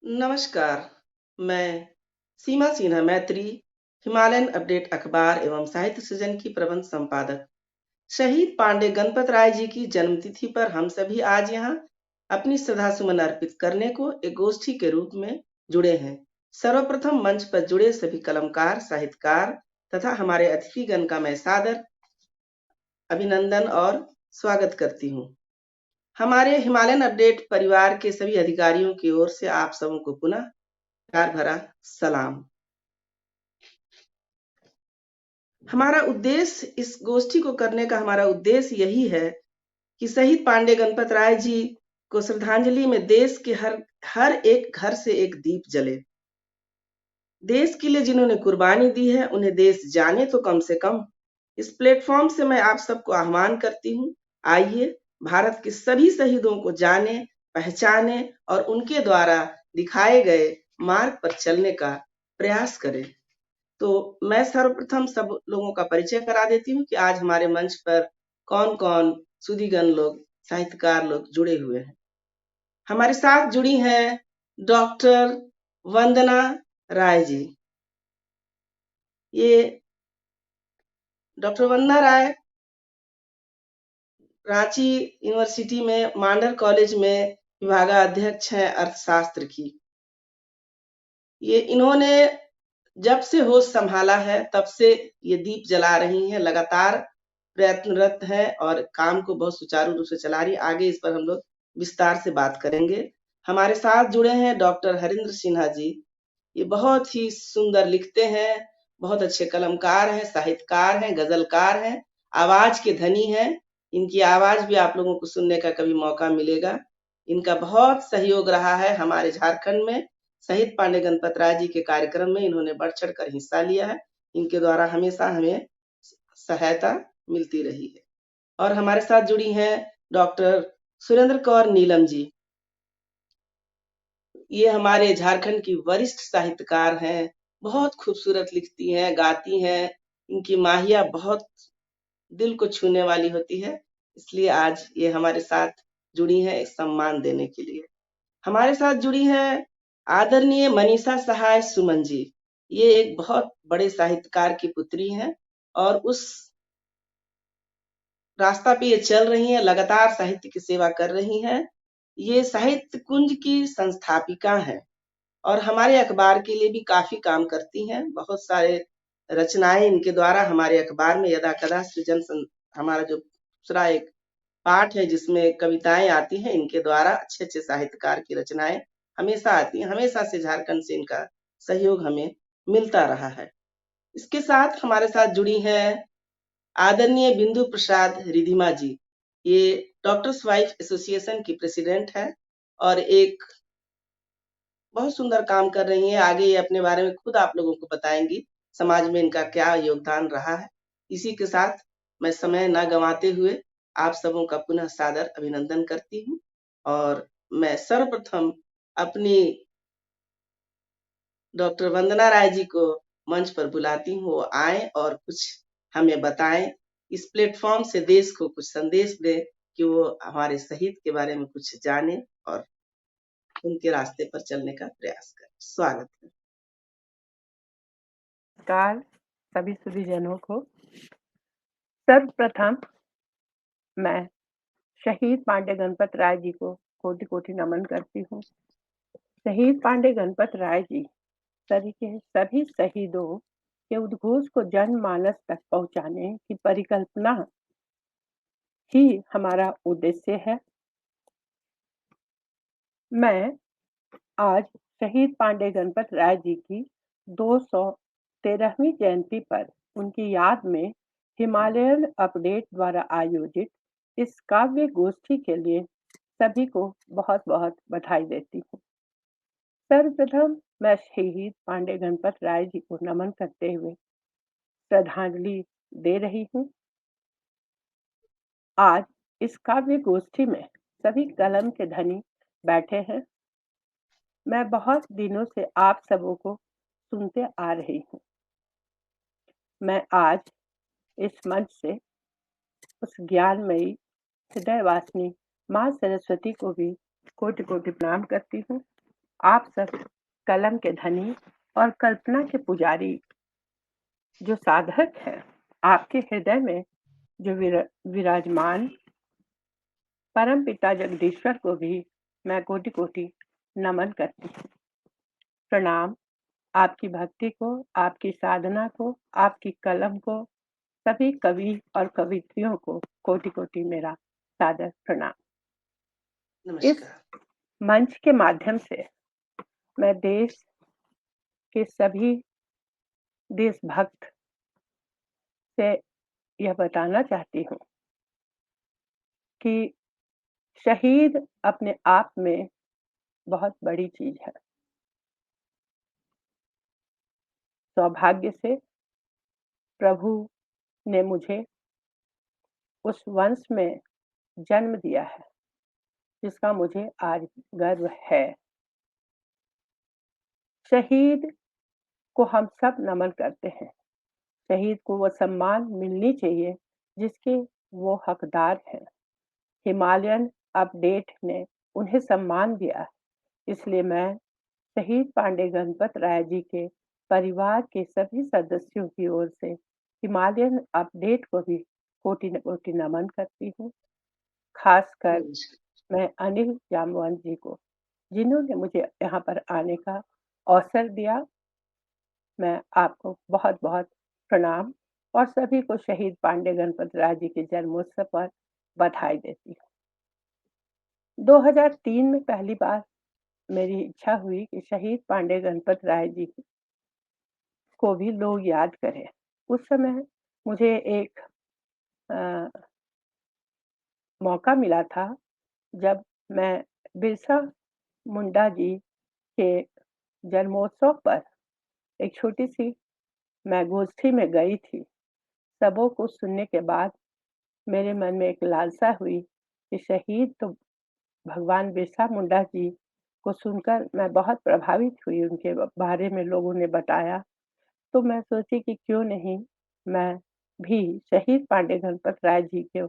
नमस्कार, मैं सीमा सिन्हा मैत्री, हिमालयन अपडेट अखबार एवं साहित्य सृजन की प्रबंध संपादक। शहीद पांडे गणपत राय जी की जन्मतिथि पर हम सभी आज यहाँ अपनी श्रद्धा सुमन अर्पित करने को एक गोष्ठी के रूप में जुड़े हैं। सर्वप्रथम मंच पर जुड़े सभी कलमकार, साहित्यकार तथा हमारे अतिथिगण का मैं सादर अभिनंदन और स्वागत करती हूँ। हमारे हिमालयन अपडेट परिवार के सभी अधिकारियों की ओर से आप सबों को पुनः प्यार भरा सलाम। हमारा उद्देश्य इस गोष्ठी को करने का हमारा उद्देश्य यही है कि शहीद पांडे गणपत राय जी को श्रद्धांजलि में देश के हर एक घर से एक दीप जले। देश के लिए जिन्होंने कुर्बानी दी है उन्हें देश जाने तो कम से कम। इस प्लेटफॉर्म से मैं आप सबको आह्वान करती हूँ, आइए भारत के सभी शहीदों को जाने, पहचाने और उनके द्वारा दिखाए गए मार्ग पर चलने का प्रयास करें। तो मैं सर्वप्रथम सब लोगों का परिचय करा देती हूँ कि आज हमारे मंच पर कौन कौन सुधीगण लोग, साहित्यकार लोग जुड़े हुए हैं। हमारे साथ जुड़ी हैं डॉक्टर वंदना राय जी। ये डॉक्टर वंदना राय रांची यूनिवर्सिटी में मांडर कॉलेज में विभागाध्यक्ष हैं अर्थशास्त्र की। ये इन्होंने जब से होश संभाला है तब से ये दीप जला रही हैं, लगातार प्रयत्नरत है और काम को बहुत सुचारू रूप से चला रही है। आगे इस पर हम लोग विस्तार से बात करेंगे। हमारे साथ जुड़े हैं डॉक्टर हरिंद्र सिन्हा जी। ये बहुत ही सुंदर लिखते हैं, बहुत अच्छे कलमकार हैं, साहित्यकार हैं, गजलकार हैं, आवाज के धनी हैं। इनकी आवाज भी आप लोगों को सुनने का कभी मौका मिलेगा। इनका बहुत सहयोग रहा है हमारे झारखंड में। शहीद पांडे गणपत राय जी के कार्यक्रम में इन्होंने बढ़ चढ़ कर हिस्सा लिया है। इनके द्वारा हमेशा हमें सहायता मिलती रही है। और हमारे साथ जुड़ी हैं डॉक्टर सुरेंद्र कौर नीलम जी। ये हमारे झारखंड की वरिष्ठ साहित्यकार हैं, बहुत खूबसूरत लिखती हैं, गाती हैं। इनकी माहिया बहुत दिल को छूने वाली होती है, इसलिए आज ये हमारे साथ जुड़ी हैं एक सम्मान देने के लिए। हमारे साथ जुड़ी हैं आदरणीय मनीषा सहाय सुमन जी। ये एक बहुत बड़े साहित्यकार की पुत्री हैं और उस रास्ता पे ये चल रही हैं, लगातार साहित्य की सेवा कर रही हैं। ये साहित्य कुंज की संस्थापिका हैं और हमारे अखबार के लिए भी काफी काम करती हैं। बहुत सारे रचनाएं इनके द्वारा हमारे अखबार में यदा कदा हमारा जो दूसरा एक पाठ है जिसमें कविताएं आती हैं, इनके द्वारा अच्छे अच्छे साहित्यकार की रचनाएं हमेशा आती हैं। हमेशा से झारखंड से इनका सहयोग हमें मिलता रहा है। इसके साथ हमारे साथ जुड़ी है आदरणीय बिंदु प्रसाद रिधिमा जी। ये डॉक्टर्स वाइफ एसोसिएशन की प्रेसिडेंट है और एक बहुत सुंदर काम कर रही हैं। आगे ये अपने बारे में खुद आप लोगों को बताएंगी, समाज में इनका क्या योगदान रहा है। इसी के साथ मैं समय न गंवाते हुए आप सबों का पुनः सादर अभिनंदन करती हूँ और मैं सर्वप्रथम अपनी डॉक्टर वंदना राय जी को मंच पर बुलाती हूँ, वो आए और कुछ हमें बताएं, इस प्लेटफॉर्म से देश को कुछ संदेश दें कि वो हमारे शहीद के बारे में कुछ जाने। और उनके रास्ते पर चलने का प्रयास करें। स्वागत है। नमस्कार सभी सुधीजनों को। सर्वप्रथम मैं शहीद पांडे गणपत राय जी को कोटि कोटि नमन करती हूँ। शहीद पांडे गणपत राय जी के सभी शहीदों के उद्घोष को जनमानस तक पहुंचाने की परिकल्पना ही हमारा उद्देश्य है। मैं आज शहीद पांडे गणपत राय जी की 213वीं जयंती पर उनकी याद में हिमालयन अपडेट द्वारा आयोजित इस काव्य गोष्ठी के लिए सभी को बहुत बहुत बधाई देती हूँ। सर्वप्रथम मैं शहीद पांडे गणपत राय जी को नमन करते हुए श्रद्धांजलि दे रही हूँ। आज इस काव्य गोष्ठी में सभी कलम के धनी बैठे हैं। मैं बहुत दिनों से आप सबों को सुनते आ रही हूँ। मैं आज इस मंच से उस ज्ञानमयी हृदयवासिनी माँ सरस्वती को भी कोटि कोटि प्रणाम करती हूँ। आप सब कलम के धनी और कल्पना के पुजारी जो साधक हैं, आपके हृदय में जो विराजमान परम पिता जगदीश्वर को भी मैं कोटि कोटि नमन करती हूँ। प्रणाम आपकी भक्ति को, आपकी साधना को, आपकी कलम को, सभी कवि और कवित्रियों को कोटि कोटि मेरा सादर प्रणाम। इस मंच के माध्यम से मैं देश के सभी देशभक्त से यह बताना चाहती हूँ कि शहीद अपने आप में बहुत बड़ी चीज है। सौभाग्य से प्रभु ने मुझे उस वंश में जन्म दिया है जिसका मुझे आज गर्व है। शहीद को हम सब नमन करते हैं। शहीद को वो सम्मान मिलनी चाहिए जिसके वो हकदार हैं। हिमालयन अपडेट ने उन्हें सम्मान दिया, इसलिए मैं शहीद पांडे गणपत राय जी के परिवार के सभी सदस्यों की ओर से हिमालयन अपडेट को भी कोटि कोटि नमन करती हूँ। खासकर मैं अनिल जामवान जी को, जिन्होंने मुझे यहाँ पर आने का अवसर दिया, मैं आपको बहुत बहुत प्रणाम और सभी को शहीद पांडे गणपत राय जी के जन्मोत्सव पर बधाई देती हूँ। 2003 में पहली बार मेरी इच्छा हुई कि शहीद पांडे गणपत राय जी को भी लोग याद करें। उस समय मुझे एक मौका मिला था जब मैं बिरसा मुंडा जी के जन्मोत्सव पर एक छोटी सी मैं गोष्ठी में गई थी। सबों को सुनने के बाद मेरे मन में एक लालसा हुई कि शहीद तो भगवान बिरसा मुंडा जी को सुनकर मैं बहुत प्रभावित हुई। उनके बारे में लोगों ने बताया तो मैं सोची कि क्यों नहीं मैं भी शहीद पांडे गणपत राय जी के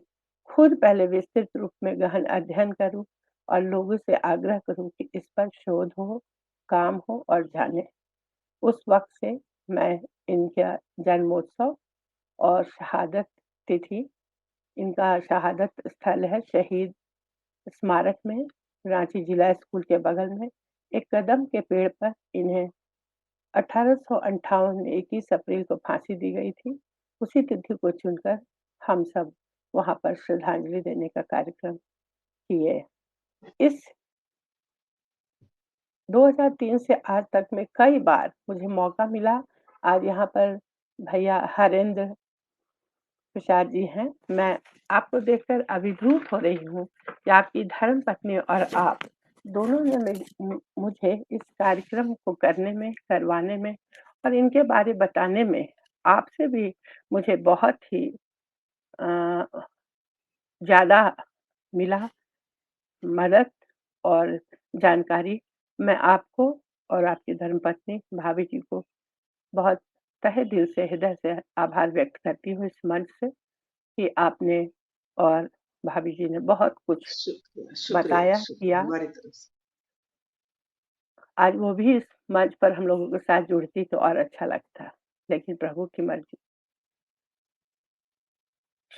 खुद पहले विस्तृत रूप में गहन अध्ययन करूं और लोगों से आग्रह करूं कि इस पर शोध हो, काम हो और जाने। उस वक्त से मैं इनका जन्मोत्सव और शहादत तिथि, इनका शहादत स्थल है शहीद स्मारक में, रांची जिला स्कूल के बगल में एक कदम के पेड़ पर इन्हें 1858 में 21 अप्रैल को फांसी दी गई थी। उसी तिथि को चुनकर हम सब वहां पर श्रद्धांजलि देने का कार्यक्रम किए। इस 2003 से आज तक में कई बार मुझे मौका मिला। आज यहाँ पर भैया हरेंद्र प्रसाद जी हैं। मैं आपको देखकर अभिभूत हो रही हूँ कि आपकी धर्म पत्नी और आप दोनों ने मुझे इस कार्यक्रम को करवाने में और इनके बारे बताने में आपसे भी मुझे बहुत ही ज़्यादा मिला मदद और जानकारी। मैं आपको और आपकी धर्मपत्नी भाभी जी को बहुत तहे दिल से, हृदय से आभार व्यक्त करती हूँ इस मंच से कि आपने और भाभी जी ने बहुत कुछ बताया, किया। आज वो भी इस मंच पर हम लोगों के साथ जुड़ती तो और अच्छा लगता, लेकिन प्रभु की मर्ज़ी।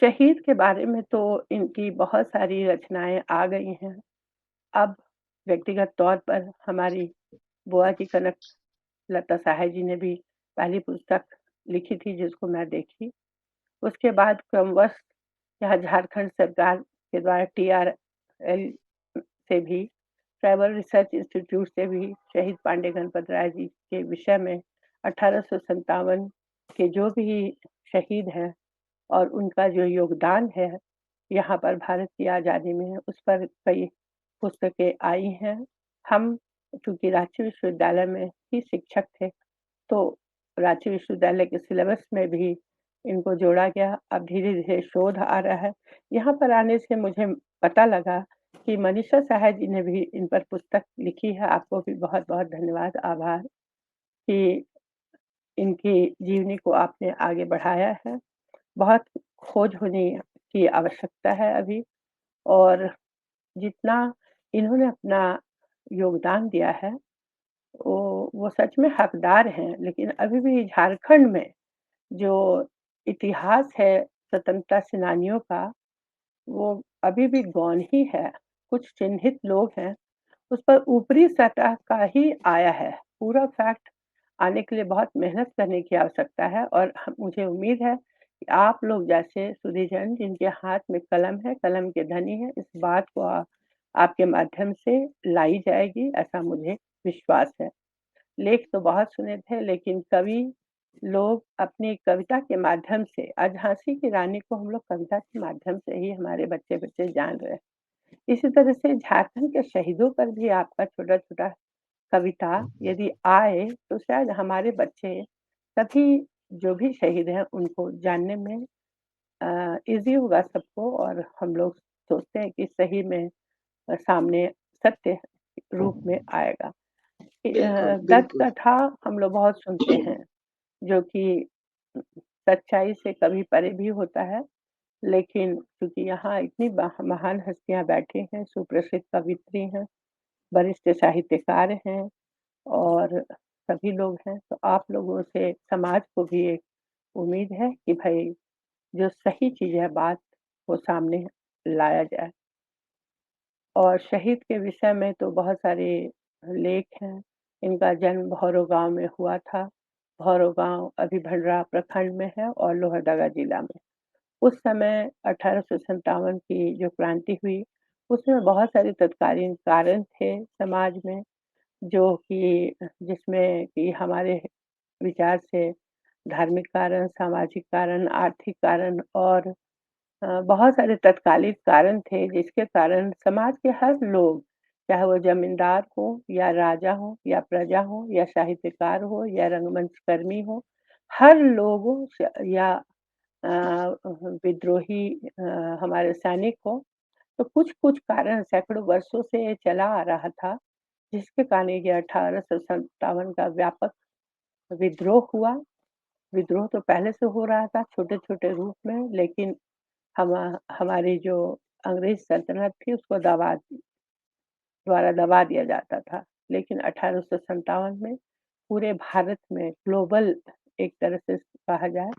शहीद के बारे में तो इनकी बहुत सारी रचनाएँ आ गई हैं। अब व्यक्तिगत तौर पर हमारी बुआ जी कनक लता सहाय जी ने भी पहली पुस्तक लिखी थी जिसको मैं देखी। उसके बाद क्रमवश यहाँ झारखंड सरकार के द्वारा TRL से भी, ट्राइबल रिसर्च इंस्टीट्यूट से भी शहीद पांडे गणपत राय जी के विषय में 1857 के जो भी शहीद हैं और उनका जो योगदान है यहाँ पर भारत की आज़ादी में, उस पर कई पुस्तकें आई हैं। हम चूँकि रांची विश्वविद्यालय में ही शिक्षक थे, तो रांची विश्वविद्यालय के सिलेबस में भी इनको जोड़ा गया। अब धीरे-धीरे शोध आ रहा है। यहाँ पर आने से मुझे पता लगा कि मनीषा सहाय जी ने भी इन पर पुस्तक लिखी है। आपको भी बहुत-बहुत धन्यवाद, आभार कि इनकी जीवनी को आपने आगे बढ़ाया है। बहुत खोज होने की आवश्यकता है अभी, और जितना इन्होंने अपना योगदान दिया है, वो सच में हकदार हैं। लेकिन अभी भी झारखंड में जो इतिहास है स्वतंत्रता सेनानियों का, वो अभी भी गौण ही है। कुछ चिन्हित लोग हैं, उस पर ऊपरी सतह का ही आया है। पूरा फैक्ट आने के लिए बहुत मेहनत करने की आवश्यकता है, और मुझे उम्मीद है कि आप लोग जैसे सुधीजन जिनके हाथ में कलम है, कलम के धनी है, इस बात को आपके माध्यम से लाई जाएगी, ऐसा मुझे विश्वास है। लेख तो बहुत सुने थे, लेकिन कवि लोग अपनी कविता के माध्यम से, आज झांसी की रानी को हम लोग कविता के माध्यम से ही हमारे बच्चे-बच्चे जान रहे हैं। इसी तरह से झारखंड के शहीदों पर भी आपका छोटा-छोटा कविता यदि आए, तो शायद हमारे बच्चे सभी जो भी शहीद हैं उनको जानने में ईज़ी होगा सबको, और हम लोग सोचते हैं कि सही में सामने सत्य रूप में आएगा। बिल्कुल, दंत बिल्कुल। कथा हम लोग बहुत सुनते हैं, जो कि सच्चाई से कभी परे भी होता है, लेकिन चूँकि यहाँ इतनी महान हस्तियाँ बैठी हैं, सुप्रसिद्ध कवयित्री हैं, वरिष्ठ साहित्यकार हैं, और सभी लोग हैं, तो आप लोगों से समाज को भी एक उम्मीद है कि भई जो सही चीज़ है बात, वो सामने लाया जाए। और शहीद के विषय में तो बहुत सारे लेख हैं। इनका जन्म भौरो गाँव में हुआ था। भौरो गाँव अभी भंडरा प्रखंड में है और लोहरदगा जिला में। उस समय 1857 की जो क्रांति हुई, उसमें बहुत सारे तत्कालीन कारण थे समाज में, जो कि जिसमें कि हमारे विचार से धार्मिक कारण, सामाजिक कारण, आर्थिक कारण और बहुत सारे तत्कालीन कारण थे, जिसके कारण समाज के हर लोग, चाहे वो ज़मींदार हो या राजा हो या प्रजा हो या साहित्यकार हो या रंगमंच कर्मी हो, हर लोगों स या विद्रोही हमारे सैनिक हो, तो कुछ-कुछ कारण सैकड़ों वर्षों से ये चला आ रहा था, जिसके कारण ये 1857 का व्यापक विद्रोह हुआ। विद्रोह तो पहले से हो रहा था छोटे-छोटे रूप में, लेकिन हमारी जो अंग्रेज सल्तनत थी उसको दबा दिया जाता था। लेकिन 1857 में पूरे भारत में ग्लोबल, एक तरह से कहा जाए,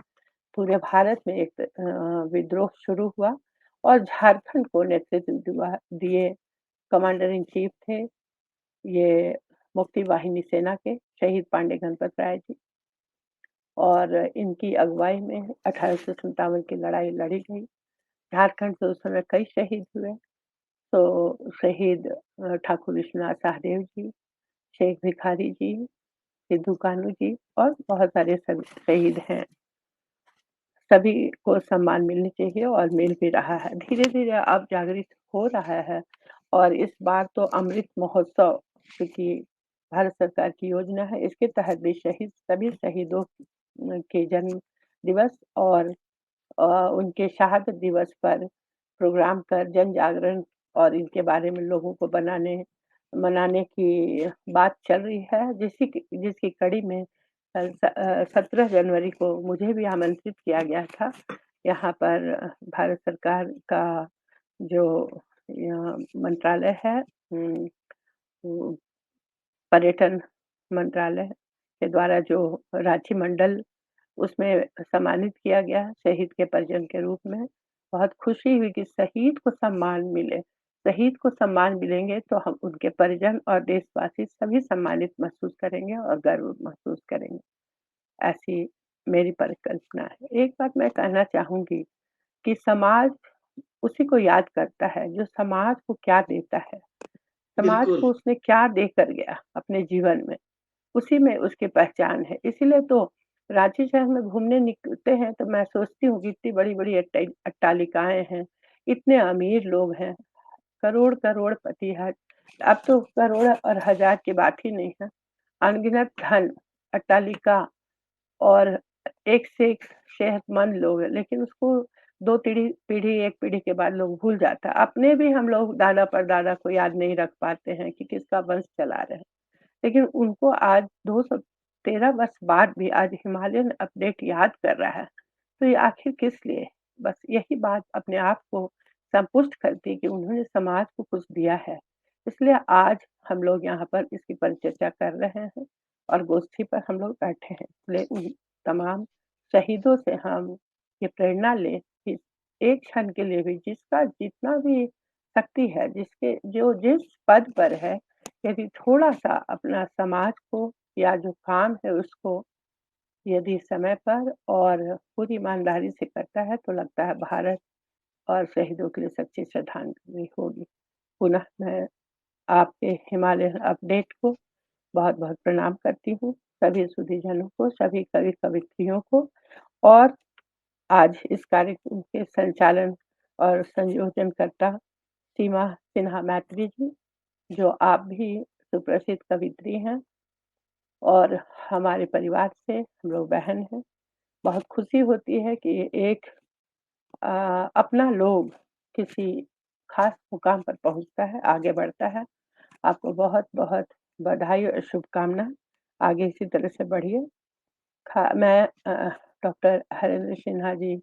पूरे भारत में एक विद्रोह शुरू हुआ, और झारखंड को नेतृत्व दिए कमांडर इन चीफ थे ये मुक्ति वाहिनी सेना के शहीद पांडे गणपत राय जी, और इनकी अगुवाई में 1857 की लड़ाई लड़ी गई। झारखंड से उस समय कई शहीद हुए। तो शहीद ठाकुर विश्वनाथ सहदेव जी, शेख भिखारी जी, सिद्धू कान्हू जी और बहुत सारे सब शहीद हैं। सभी को सम्मान मिलनी चाहिए और मिल भी रहा है। धीरे-धीरे अब जागृत हो रहा है, और इस बार तो अमृत महोत्सव, क्योंकि भारत सरकार की योजना है, इसके तहत भी सभी शहीदों के जन्म दिवस और उनके शहादत दिवस पर प्रोग्राम कर जन जागरण और इनके बारे में लोगों को मनाने की बात चल रही है, जिसकी कड़ी में 17 जनवरी को मुझे भी आमंत्रित किया गया था। यहाँ पर भारत सरकार का जो मंत्रालय है, पर्यटन मंत्रालय के द्वारा जो रांची मंडल उसमें सम्मानित किया गया शहीद के परिजन के रूप में। बहुत खुशी हुई कि शहीद को सम्मान मिले। शहीद को सम्मान मिलेंगे तो हम उनके परिजन और देशवासी सभी सम्मानित महसूस करेंगे और गर्व महसूस करेंगे। ऐसी मेरी परिकल्पना है। एक बात मैं कहना चाहूँगी कि समाज उसी को याद करता है जो समाज को क्या देता है, समाज बिल्कुल। को उसने क्या देकर गया अपने जीवन में, उसी में उसकी पहचान है। इसीलिए तो रांची शहर में घूमने निकलते हैं तो मैं सोचती हूँ कि इतनी बड़ी-बड़ी अट्टालिकाएँ हैं, इतने अमीर लोग हैं, करोड़पति हैं। अब तो करोड़ और हज़ार की बात ही नहीं है। अनगिनत धन, अट्टालिका और एक से एक सेहतमंद लोग हैं, लेकिन उसको 2 पीढ़ी 1 पीढ़ी के बाद लोग भूल जाता है। अपने भी हम लोग दादा-परदादा को याद नहीं रख पाते हैं कि किसका वंश चला रहे हैं। लेकिन उनको आज 213 वर्ष बाद भी आज हिमालयन अपडेट याद कर रहा है। तो ये आखिर किस लिए? बस यही बात अपने आप को संतुष्ट करती है कि उन्होंने समाज को कुछ दिया है। इसलिए आज हम लोग यहाँ पर इसकी परिचर्चा कर रहे हैं और गोष्ठी पर हम लोग बैठे हैं। इसलिए उन तमाम शहीदों से हम ये प्रेरणा लें कि एक क्षण के लिए भी जिसका जितना भी शक्ति है, जो जिस पद पर है, यदि थोड़ा-सा अपना समाज को या जो काम है उसको यदि समय पर और पूरी ईमानदारी से करता है तो लगता है भारत और शहीदों के लिए सच्ची श्रद्धांजलि होगी। पुनः मैं आपके हिमालयन अपडेट को बहुत-बहुत प्रणाम करती हूँ, सभी सुधीजनों को, सभी कवि-कवित्रियों को और आज इस कार्यक्रम के संचालन और संयोजनकर्ता सीमा सिन्हा मैत्री जी, जो आप भी सुप्रसिद्ध कवियत्री हैं और हमारे परिवार से हम लोग बहन हैं। बहुत खुशी होती है कि एक अपना लोग किसी ख़ास मुकाम पर पहुँचता है, आगे बढ़ता है। आपको बहुत-बहुत बधाई और शुभकामना। आगे इसी तरह से बढ़िए। मैं डॉक्टर हरेंद्र सिन्हा जी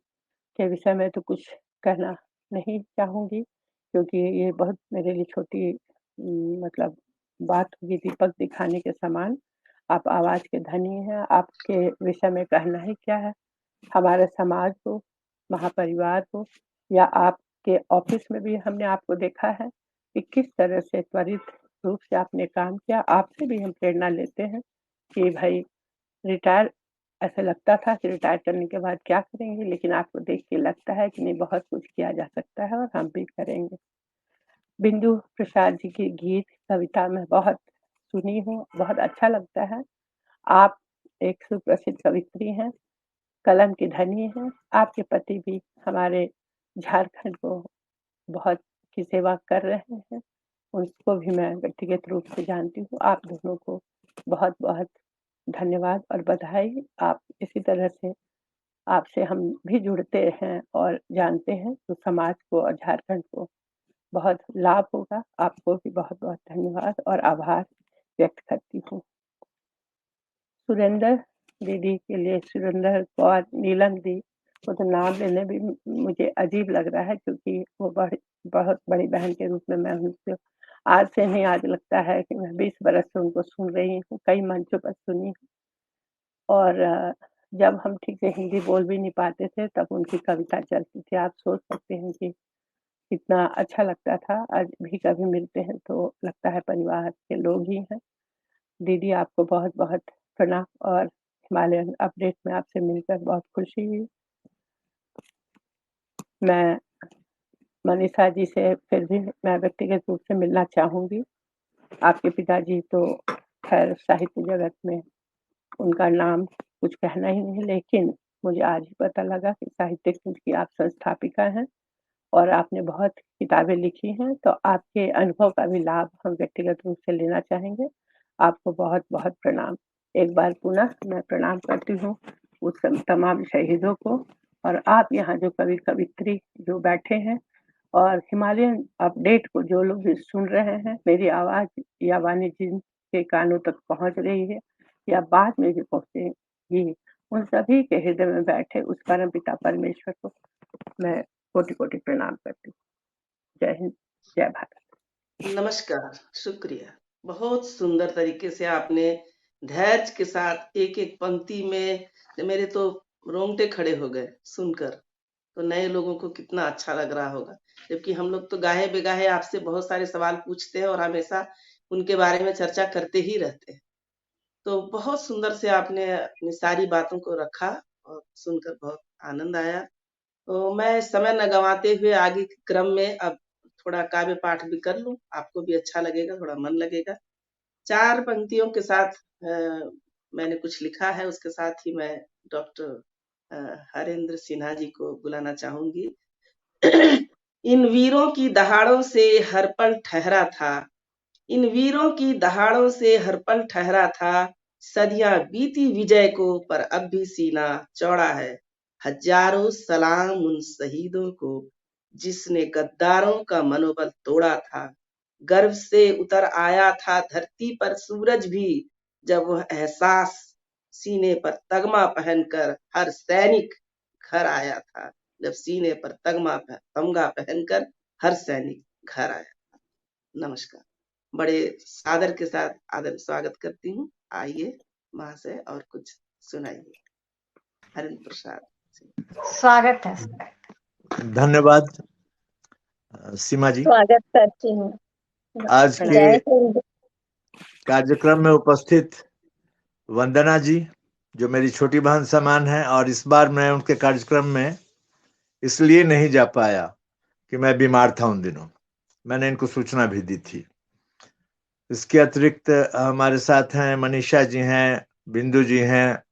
के विषय में तो कुछ कहना नहीं चाहूँगी क्योंकि ये बहुत मेरे लिए छोटी मतलब बात होगी दीपक दिखाने के समान। आप आवाज़ के धनी हैं, आपके विषय में कहना ही क्या है। हमारे समाज को, महापरिवार को या आपके ऑफ़िस में भी हमने आपको देखा है कि किस तरह से त्वरित रूप से आपने काम किया। आपसे भी हम प्रेरणा लेते हैं कि भई रिटायर ऐसा लगता था कि रिटायर करने के बाद क्या करेंगे, लेकिन आपको देख के लगता है कि नहीं बहुत कुछ किया जा सकता है और हम भी करेंगे। बिंदु प्रसाद जी के गीत, कविता मैं बहुत सुनी हूँ, बहुत अच्छा लगता है। आप एक सुप्रसिद्ध कवियत्री हैं, कलम की धनी हैं। आपके पति भी हमारे झारखंड को बहुत की सेवा कर रहे हैं। उनको भी मैं व्यक्तिगत रूप से जानती हूँ। आप दोनों को बहुत-बहुत धन्यवाद और बधाई। आप इसी तरह से आपसे हम भी जुड़ते हैं और जानते हैं तो समाज को और झारखंड को बहुत लाभ होगा। आपको भी बहुत-बहुत धन्यवाद और आभार व्यक्त करती हूँ। सुरेंद्र दीदी के लिए सुरेंद्र कौर नीलम दी, वो तो नाम लेने भी मुझे अजीब लग रहा है क्योंकि वो बहुत बड़ी बहन के रूप में मैं उनसे आज से नहीं आज लगता है कि मैं 20 बरस से उनको सुन रही हूँ, कई मंचों पर सुनी हूँ और जब हम ठीक से हिंदी बोल भी नहीं पाते थे तब उनकी कविता चलती थी। आप सोच सकते हैं कि कितना अच्छा लगता था। आज भी कभी मिलते हैं तो लगता है परिवार के लोग ही हैं। दीदी आपको बहुत-बहुत प्रणाम और हिमालयन अपडेट में आपसे मिलकर बहुत खुशी हुई। मैं मनीषा जी से फिर भी मैं व्यक्तिगत रूप से मिलना चाहूँगी। आपके पिताजी तो खैर साहित्य जगत में उनका नाम कुछ कहना ही नहीं, लेकिन मुझे आज ही पता लगा कि साहित्यिक कुंज की आप संस्थापिका हैं और आपने बहुत किताबें लिखी हैं, तो आपके अनुभव का भी लाभ हम व्यक्तिगत रूप से लेना चाहेंगे। आपको बहुत-बहुत प्रणाम। एक बार पुनः मैं प्रणाम करती हूँ उस तमाम शहीदों को और आप यहाँ जो कवि-कवित्री जो बैठे हैं और हिमालयन अपडेट को जो लोग भी सुन रहे हैं, मेरी आवाज़ या वाणी जिनके कानों तक पहुँच रही है या बाद में भी पहुँचेगी, उन सभी के हृदय में बैठे उस परमपिता परमेश्वर को मैं कोटि-कोटि प्रणाम करती हूँ। जय हिंद, जय भारत। नमस्कार, शुक्रिया। बहुत सुंदर तरीके से आपने धैर्य के साथ एक-एक पंक्ति में, मेरे तो रोंगटे खड़े हो गए सुनकर। तो नए लोगों को कितना अच्छा लग रहा होगा। जबकि हम लोग तो गाहे-बेगाहे आपसे बहुत सारे सवाल पूछते हैं और हमेशा उनके बारे में चर्चा करते ही रहते हैं। तो बहुत सुंदर से आपने अपनी सारी बातों को रखा और सुनकर बहुत आनंद आया। तो मैं समय न गंवाते हुए आगे के क्रम में अब थोड़ा काव्य पाठ भी कर लूँ, आपको भी अच्छा लगेगा, थोड़ा मन लगेगा। 4 पंक्तियों के साथ मैंने कुछ लिखा है, उसके साथ ही मैं डॉक्टर हरेंद्र सिन्हा जी को बुलाना चाहूँगी। इन वीरों की दहाड़ों से हर पल ठहरा था, इन वीरों की दहाड़ों से हर पल ठहरा था, सदियां बीती विजय को पर अब भी सीना चौड़ा है। हजारों सलाम उन शहीदों को जिसने गद्दारों का मनोबल तोड़ा था। गर्व से उतर आया था धरती पर सूरज भी, जब वह एहसास सीने पर तगमा पहनकर हर सैनिक घर आया था। जब सीने पर तमगा पहनकर हर सैनिक घर आया। नमस्कार। बड़े सादर के साथ आदर स्वागत करती हूँ। आइए महाशय और कुछ सुनाइए। हरेंद्र प्रसाद। स्वागत है। धन्यवाद सीमा जी। स्वागत करती हूँ। आज के जय हिंद। कार्यक्रम में उपस्थित वंदना जी, जो मेरी छोटी बहन समान है, और इस बार मैं उनके कार्यक्रम में इसलिए नहीं जा पाया कि मैं बीमार था उन दिनों, मैंने इनको सूचना भी दी थी। इसके अतिरिक्त हमारे साथ हैं मनीषा जी हैं, बिंदु जी हैं,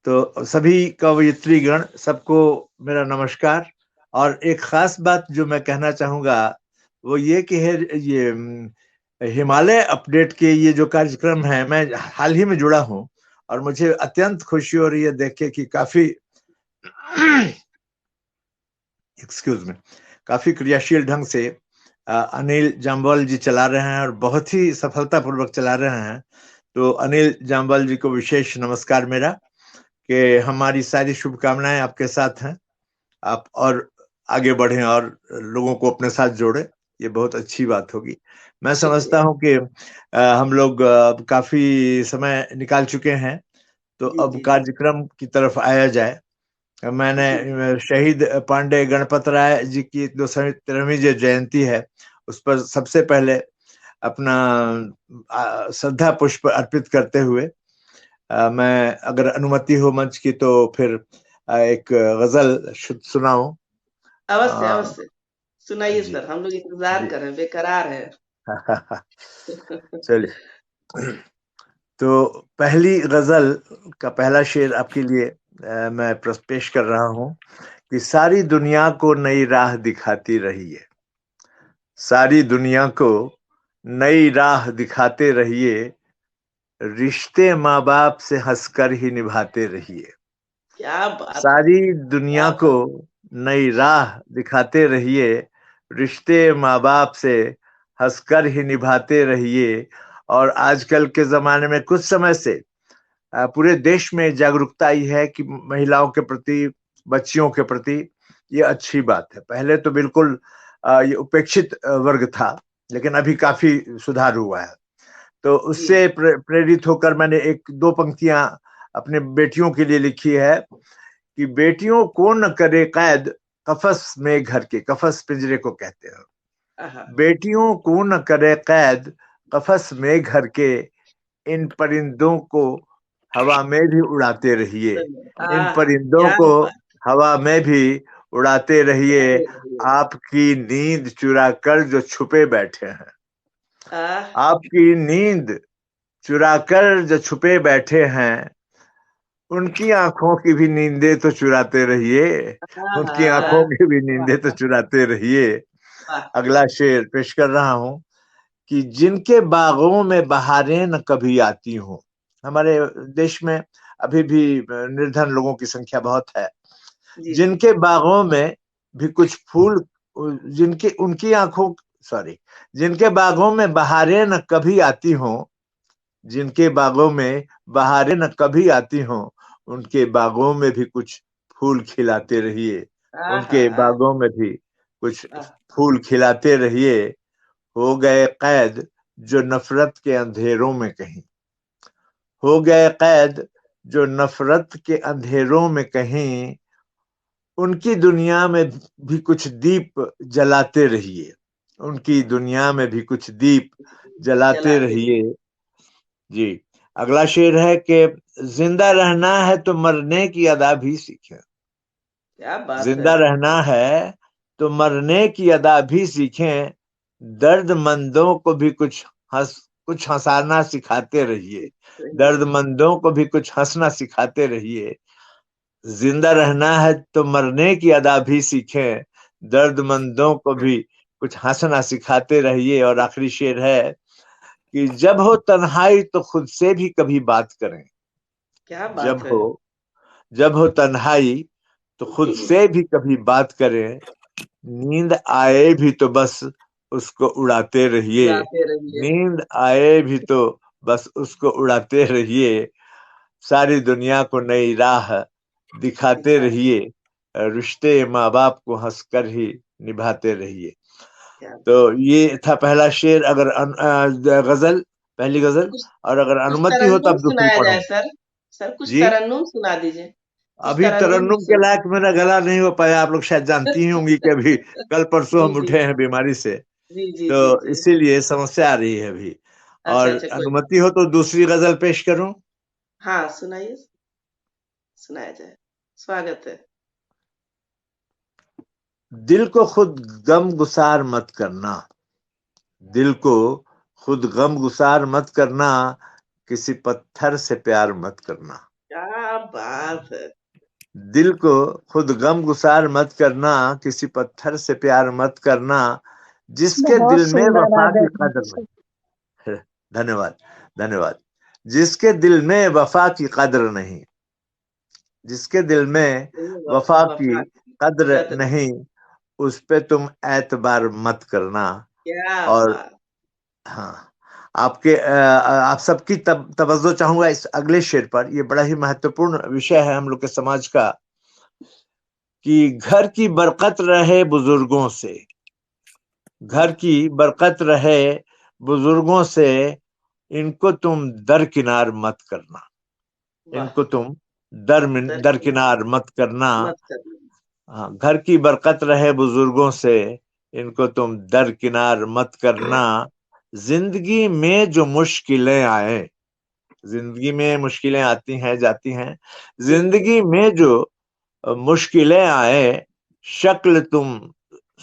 तो सभी कवयित्रीगण, सबको मेरा नमस्कार। और एक खास बात जो मैं कहना चाहूंगा वो ये कि है, ये हिमालय अपडेट के ये जो कार्यक्रम है, मैं हाल ही में जुड़ा हूं और मुझे अत्यंत खुशी हो रही है देख के कि काफी एक्सक्यूज मी, काफी क्रियाशील ढंग से अनिल जाम्वाल जी चला रहे हैं और बहुत ही सफलतापूर्वक चला रहे हैं। तो अनिल जाम्वाल जी को विशेष नमस्कार मेरा, कि हमारी सारी शुभकामनाएं आपके साथ हैं। आप और आगे बढ़ें और लोगों को अपने साथ जोड़े, ये बहुत अच्छी बात होगी। मैं समझता हूं कि हम लोग काफी समय निकाल चुके हैं, तो अब कार्यक्रम की तरफ आया जाए। मैंने शहीद पांडे गणपत राय जी की 213वीं जो जयंती है, उस पर सबसे पहले अपना श्रद्धा पुष्प अर्पित करते हुए मैं, अगर अनुमति हो मंच की, तो फिर एक गजल सुनाऊं। अवश्य अवश्य सुनाइए सर, हम लोग इंतजार कर रहे हैं, बेकरार है। चलिए, तो पहली गजल का पहला शेर आपके लिए मैं पेश कर रहा हूं कि सारी दुनिया को नई राह दिखाती रहिए, सारी दुनिया को नई राह दिखाते रहिए, रिश्ते माँ बाप से हंसकर ही निभाते रहिए। क्या बात। सारी दुनिया को नई राह दिखाते रहिए, रिश्ते माँ बाप से हंसकर ही निभाते रहिए। और आजकल के जमाने में कुछ समय से पूरे देश में जागरूकता आई है कि महिलाओं के प्रति, बच्चियों के प्रति, ये अच्छी बात है। पहले तो बिल्कुल ये उपेक्षित वर्ग था, लेकिन अभी काफी सुधार हुआ है। तो उससे प्रेरित होकर मैंने एक दो पंक्तियां अपने बेटियों के लिए लिखी है कि बेटियों को न करे कैद कफस में घर के, कफस पिंजरे को कहते हैं, बेटियों को न करे कैद कफस में घर के, इन परिंदों को हवा में भी उड़ाते रहिए, इन परिंदों को हवा में भी उड़ाते रहिए, आपकी नींद चुरा कर जो छुपे बैठे हैं, आपकी नींद चुरा कर जो छुपे बैठे हैं, उनकी आंखों की भी नींदें तो चुराते रहिए, उनकी आंखों की भी नींदें तो चुराते रहिए। अगला शेर पेश कर रहा हूं कि जिनके बागों में बहारें न कभी आती हों, हमारे देश में अभी भी निर्धन लोगों की संख्या बहुत है, जिनके बागों में भी कुछ फूल, जिनके उनकी आंखों जिनके बागों में बहारें न कभी आती हों, जिनके बागों में बहारें न कभी आती हों, उनके बागों में भी कुछ फूल खिलाते रहिए, उनके बागों में भी कुछ फूल खिलाते रहिए। हो गए कैद जो नफरत के अंधेरों में कहीं, हो गए कैद जो नफरत के अंधेरों में कहीं, उनकी दुनिया में भी कुछ दीप जलाते रहिए, उनकी दुनिया में भी कुछ दीप जलाते रहिए। जी, अगला शेर है कि जिंदा रहना है तो मरने की अदा भी सीखें। क्या बात जिंदा है। रहना है तो मरने की अदा भी सीखें, दर्दमंदों को भी कुछ हंसाना सिखाते रहिए, दर्दमंदों को भी कुछ हंसना सिखाते रहिए। जिंदा रहना है तो मरने की अदा भी सीखें, दर्दमंदों को भी कुछ हंसना सिखाते रहिए। और आखिरी शेर है कि जब हो तन्हाई तो खुद से भी कभी बात करें। क्या बात है। जब हो तन्हाई तो खुद से भी कभी बात करें, नींद आए भी तो बस उसको उड़ाते रहिए, नींद आए भी तो बस उसको उड़ाते रहिए। सारी दुनिया को नई राह दिखाते रहिए, रिश्ते माँ बाप को हंसकर ही निभाते रहिए। तो ये था पहला शेर। अगर गजल, पहली गजल, और अगर कुछ अनुमति हो तरन्नुम तब दूसरी सुनाया पढ़ो। जाए सर। सर कुछ जी, तरन्नुम सुना दीजिए। कुछ अभी तरन्नुम भी तरन्नुम के सुन। लायक मेरा गला नहीं हो पाया। आप लोग शायद जानती ही होंगी कि अभी कल परसों जी हम जी उठे हैं बीमारी से, जी जी तो जी जी। इसीलिए समस्या आ रही है अभी। अच्छा और अच्छा, कोई बात। अनुमति हो तो दूसरी गजल पेश करूं। हाँ सुनाइए, सुनाया जाए, स्वागत है। दिल को खुद गम गुसार मत करना, दिल को खुद गम गुसार मत करना, किसी पत्थर से प्यार मत करना। क्या बात है। दिल को खुद गम गुसार मत करना, किसी पत्थर से प्यार मत करना, जिसके बहुत दिल में सुंदर वफा की आदत कदर नहीं। धन्यवाद, धन्यवाद। जिसके दिल में वफा की कदर नहीं, जिसके दिल में वफा की वफा कदर कदर। नहीं, उस पे तुम एतबार मत करना। क्या और बात। हाँ, आप सबकी तवज्जो चाहूंगा इस अगले शेर पर। ये बड़ा ही महत्वपूर्ण विषय है हम लोग के समाज का, कि घर की बरकत रहे बुजुर्गों से, घर की बरकत रहे बुजुर्गों से, इनको तुम दरकिनार मत करना, वाह। इनको तुम दरकिनार दरकिनार मत करना। मत करना। हाँ, घर की बरकत रहे बुजुर्गों से, इनको तुम दरकिनार मत करना। जिंदगी में जो मुश्किलें आए, जिंदगी में मुश्किलें आती हैं जाती हैं, बिल्कुल। जिंदगी में जो मुश्किलें आए, शक्ल तुम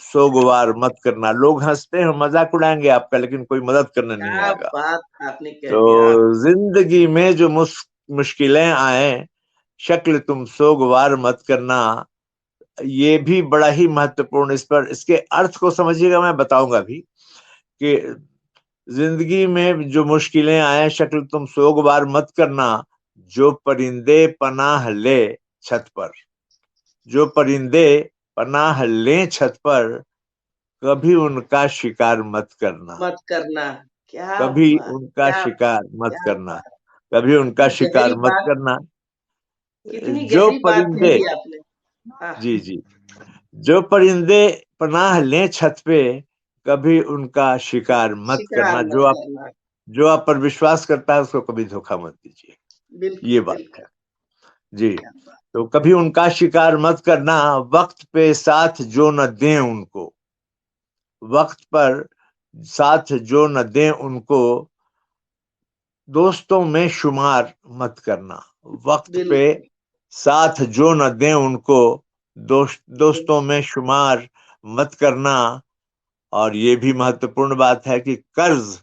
सोगवार मत करना। लोग हंसते हैं, मजाक उड़ाएंगे आपका, लेकिन कोई मदद करने नहीं क्या आएगा। बात आपने कह तो दिया आप। जिंदगी में जो मुश्किलें आए, शक्ल तुम सोगवार मत करना। ये भी बड़ा ही महत्वपूर्ण, इस पर इसके अर्थ को समझिएगा, मैं बताऊंगा भी कि जिंदगी में जो मुश्किलें आए, शक्ल तुम सोगवार मत करना। जो परिंदे पनाह ले छत पर, जो परिंदे पनाह ले छत पर, कभी उनका शिकार मत करना, मत करना। क्या कभी बात, उनका क्या शिकार बात, मत क्या करना, बात। कभी उनका कितनी शिकार गहरी मत बात, करना। कितनी जो गहरी बात कह परिंदे, दी आपने। हाँ। जी जी, जो परिंदे पनाह लें छत पे, कभी उनका शिकार मत शिकार करना। मत करना। जो आप पर विश्वास करता है उसको कभी धोखा मत दीजिए। ये बिल्कुल बात बिल्कुल। है जी। क्या बात। तो कभी उनका शिकार मत करना। वक्त पे साथ जो न दें उनको, वक्त पर साथ जो न दें उनको, दोस्तों में शुमार मत करना। वक्त पे बिल्कुल। साथ जो न दें उनको, दोस्तों में शुमार मत करना। और ये भी महत्वपूर्ण बात है कि कर्ज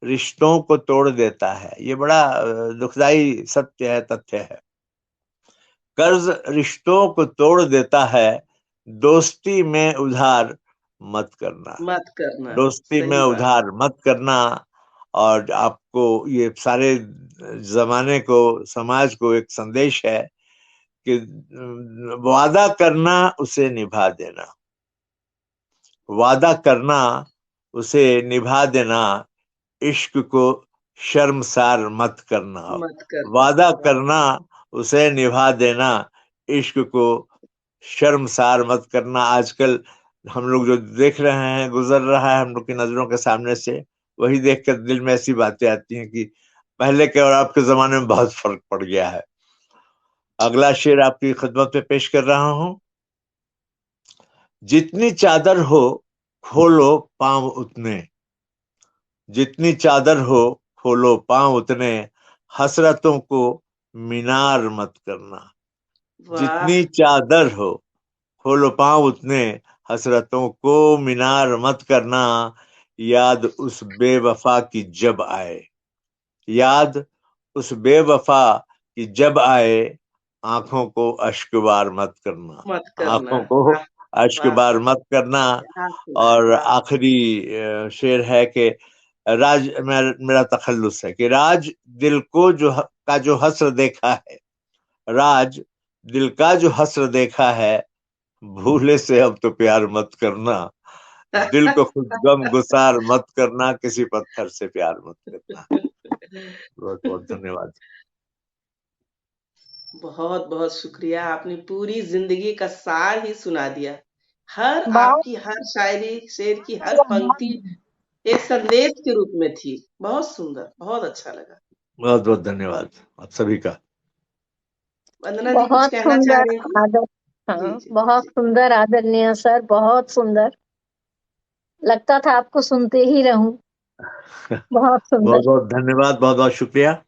रिश्तों को तोड़ देता है। ये बड़ा दुखदाई सत्य है, तथ्य है। कर्ज रिश्तों को तोड़ देता है, दोस्ती में उधार मत करना, मत करना। दोस्ती में सही बात। उधार मत करना। और आपको ये सारे जमाने को, समाज को एक संदेश है कि वादा करना उसे निभा देना, वादा करना उसे निभा देना, इश्क को शर्मसार मत करना। मत करना। वादा वाह। करना उसे निभा देना, इश्क को शर्मसार मत करना। आजकल हम लोग जो देख रहे हैं, गुजर रहा है हम लोग की नजरों के सामने से, वही देखकर दिल में ऐसी बातें आती हैं कि पहले के और आपके जमाने में बहुत फर्क पड़ गया है। अगला शेर आपकी खिदमत में पेश कर रहा हूं। जितनी चादर हो खोलो पांव उतने, जितनी चादर हो खोलो पांव उतने, हसरतों को मीनार मत करना। वाह जितनी चादर हो खोलो पांव उतने, हसरतों को मीनार मत करना। याद उस बेवफा की जब आए, याद उस बेवफा की जब आए, आंखों को अश्कबार मत करना, मत करना। आंखों को वाह वाह अश्कबार मत करना। क्या सुना है, और वाह आखिरी शेर है कि राज मेरा तखल्लुस है कि राज दिल को का जो हस्र देखा है, राज दिल का जो हस्र देखा है, भूले से अब तो प्यार मत करना। दिल को खुद गम गुसार मत करना, किसी पत्थर से प्यार मत करना। बहुत बहुत धन्यवाद। बहुत बहुत शुक्रिया, आपने पूरी जिंदगी का सार ही सुना दिया। हर बहुत आपकी हर शायरी, शेर की हर पंक्ति एक संदेश के रूप में थी। बहुत सुंदर, बहुत अच्छा लगा। बहुत बहुत धन्यवाद आप सभी का। वंदना जी कुछ बहुत कहना चाह सुंदर रही थी? आदर, जी हाँ जी बहुत जी। सुंदर आदरणीय सर, बहुत सुंदर। लगता था आपको सुनते ही रहूं। बहुत बहुत सुंदर। बहुत धन्यवाद, बहुत बहुत शुक्रिया।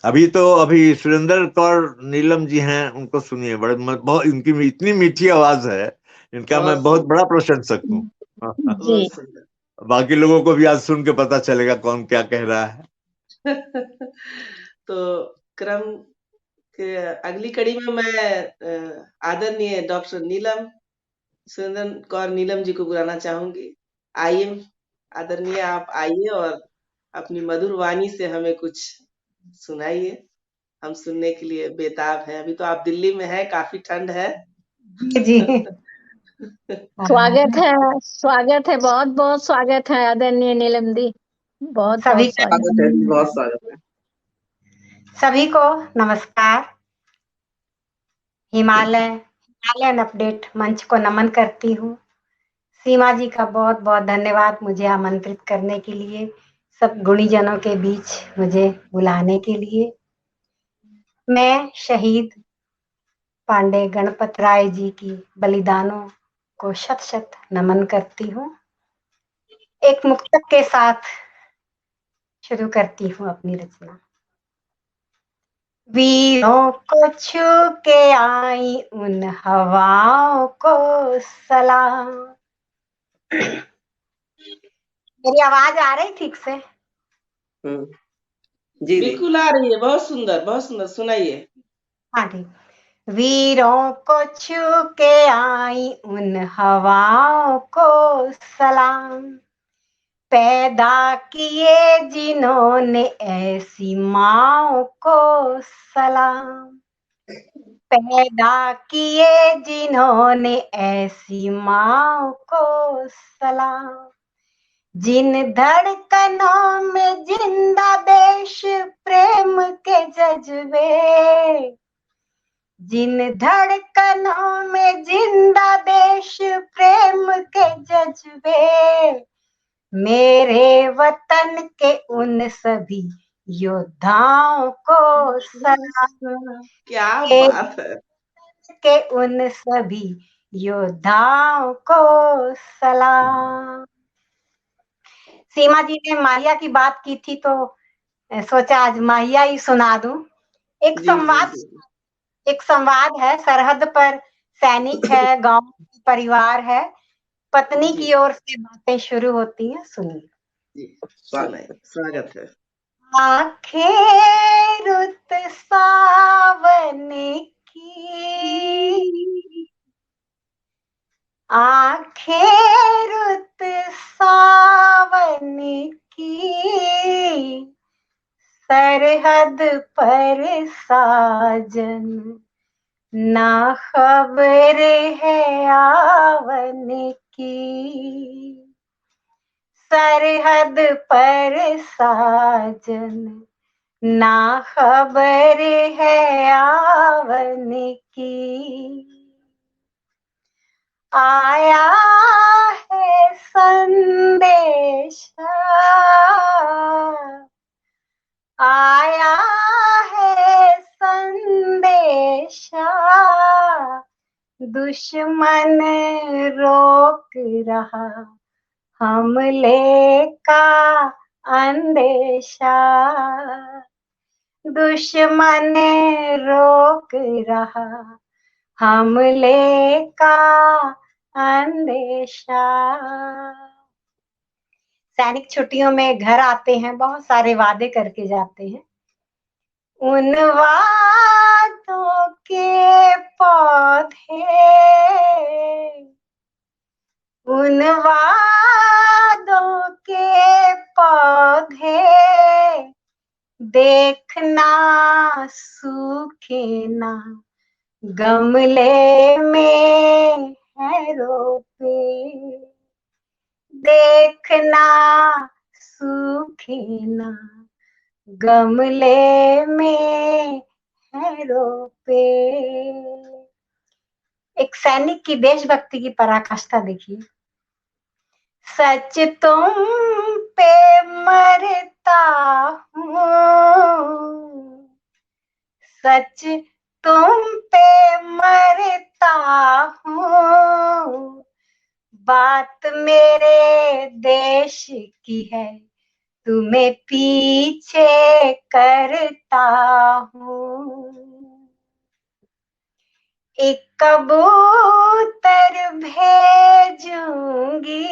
अभी सुरेंद्र कौर नीलम जी हैं, उनको सुनिए। बहुत इनकी इतनी मीठी आवाज है, इनका बहुत मैं बहुत सुंदर, बड़ा प्रशंसक हूँ। जी बहुत सुंदर। बाकी लोगों को भी आज सुन के पता चलेगा कौन क्या कह रहा है। तो क्रम के अगली कड़ी में मैं आदरणीय डॉक्टर नीलम, सुरेंद्र कौर नीलम जी को बुलाना चाहूंगी। आइए आदरणीय, आप आइए और अपनी मधुर वाणी से हमें कुछ सुनाइए। हम सुनने के लिए बेताब हैं। अभी तो आप दिल्ली में हैं, काफी ठंड है। जी जी स्वागत है, बहुत बहुत स्वागत है आदरणीय नीलम दी, बहुत सभी बहुत स्वागत। स्वागत है जी, बहुत स्वागत है। सभी को नमस्कार। हिमालयन अपडेट मंच को नमन करती हूँ। सीमा जी का बहुत बहुत धन्यवाद मुझे आमंत्रित करने के लिए, सब गुणीजनों के बीच मुझे बुलाने के लिए। मैं शहीद पांडे गणपत राय जी की बलिदानों को शत शत नमन करती हूँ। एक मुक्तक के साथ शुरू करती हूँ अपनी रचना। वीरों को छू के आई उन हवाओं को सलाम। मेरी आवाज आ रही ठीक से? जी बिल्कुल आ रही है, बहुत सुंदर, सुनाइए। हाँ ठीक। वीरों को छू के आई उन हवाओं को सलाम, पैदा किए जिन्होंने ऐसी माओ को सलाम, पैदा किए जिन्होंने ऐसी माओ को सलाम, जिन धड़कनों में जिंदा देश प्रेम के जज्बे, जिन धड़कनों में जिंदा देश प्रेम के जज्बे, मेरे वतन के उन सभी योद्धाओं को सलाम, क्या बात है। के उन सभी योद्धाओं को सलाम। सीमा जी ने माहिया की बात की थी तो सोचा आज माहिया ही सुना दूं। एक जी जी संवाद जी एक संवाद है। सरहद पर सैनिक है, गांव परिवार है, पत्नी जी की ओर से बातें शुरू होती हैं, सुनिए। जी, सुनाइए, स्वागत है। आंखें रुत सावन की, आंखें रुत सावन की, सरहद पर साजन ना खबर है आवन की, सरहद पर साजन ना खबर है आवन की, आया है संदेशा, आया है संदेशा, दुश्मन रोक रहा हमले का अंदेशा, दुश्मन रोक रहा हमले का अंदेशा। सैनिक छुट्टियों में घर आते हैं, बहुत सारे वादे करके जाते हैं। उन वादों के पौधे, उन वादों के पौधे देखना सूखे ना, गमले में है रोपे, देखना सूखे ना, गमले में है रोपे। एक सैनिक की देशभक्ति की पराकाष्ठा देखिए। सच तुम पे मरता हूँ, सच तुम पे मरता हूँ, बात मेरे देश की है, तुम्हें पीछे करता हूँ। एक कबूतर भेजूंगी,